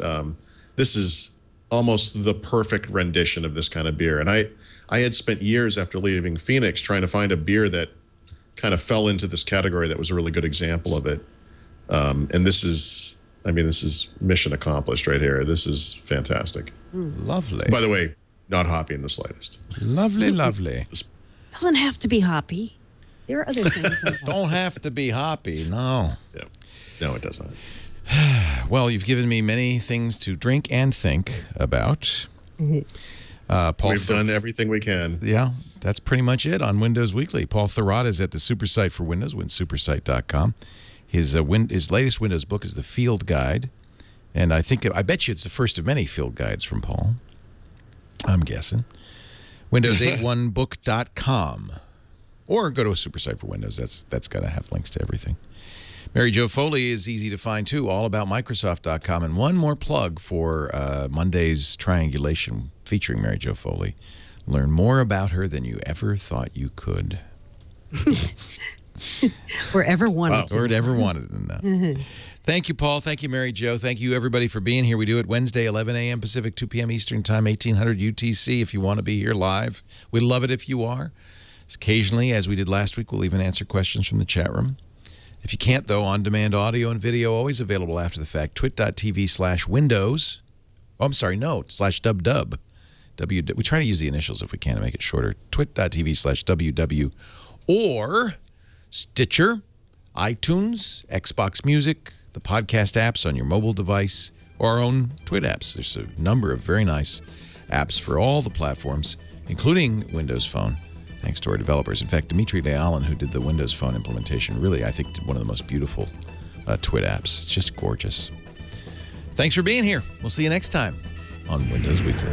This is almost the perfect rendition of this kind of beer. And I had spent years after leaving Phoenix trying to find a beer that kind of fell into this category that was a really good example of it. And this is mission accomplished right here. This is fantastic. Lovely. By the way, not hoppy in the slightest. Lovely, lovely. Doesn't have to be hoppy. There are other things. Don't have to be hoppy, no. Yeah. No, it doesn't. Well, you've given me many things to drink and think about. Paul, we've done everything we can. Yeah, that's pretty much it on Windows Weekly. Paul Thurrott is at the Supersite for Windows, winsupersite.com. His latest Windows book is the Field Guide, and I bet you it's the first of many field guides from Paul. I'm guessing. Windows81book.com. Or go to a super site for Windows. That's got to have links to everything. Mary Jo Foley is easy to find, too, allaboutmicrosoft.com. And one more plug for Monday's Triangulation featuring Mary Jo Foley. Learn more about her than you ever thought you could. Or ever wanted to. Or ever wanted to know. Thank you, Paul. Thank you, Mary Jo. Thank you, everybody, for being here. We do it Wednesday, 11 a.m. Pacific, 2 p.m. Eastern Time, 1800 UTC, if you want to be here live. We love it if you are. Occasionally, as we did last week, we'll even answer questions from the chat room. If you can't, though, on-demand audio and video always available after the fact. twit.tv/windows. Oh, I'm sorry, no, /dubdub. We try to use the initials if we can to make it shorter. twit.tv/ww. Or Stitcher, iTunes, Xbox Music, the podcast apps on your mobile device, or our own Twit apps. There's a number of very nice apps for all the platforms, including Windows Phone. Thanks to our developers. In fact, Dimitri Lealin, who did the Windows Phone implementation, really, I think, did one of the most beautiful Twit apps. It's just gorgeous. Thanks for being here. We'll see you next time on Windows Weekly.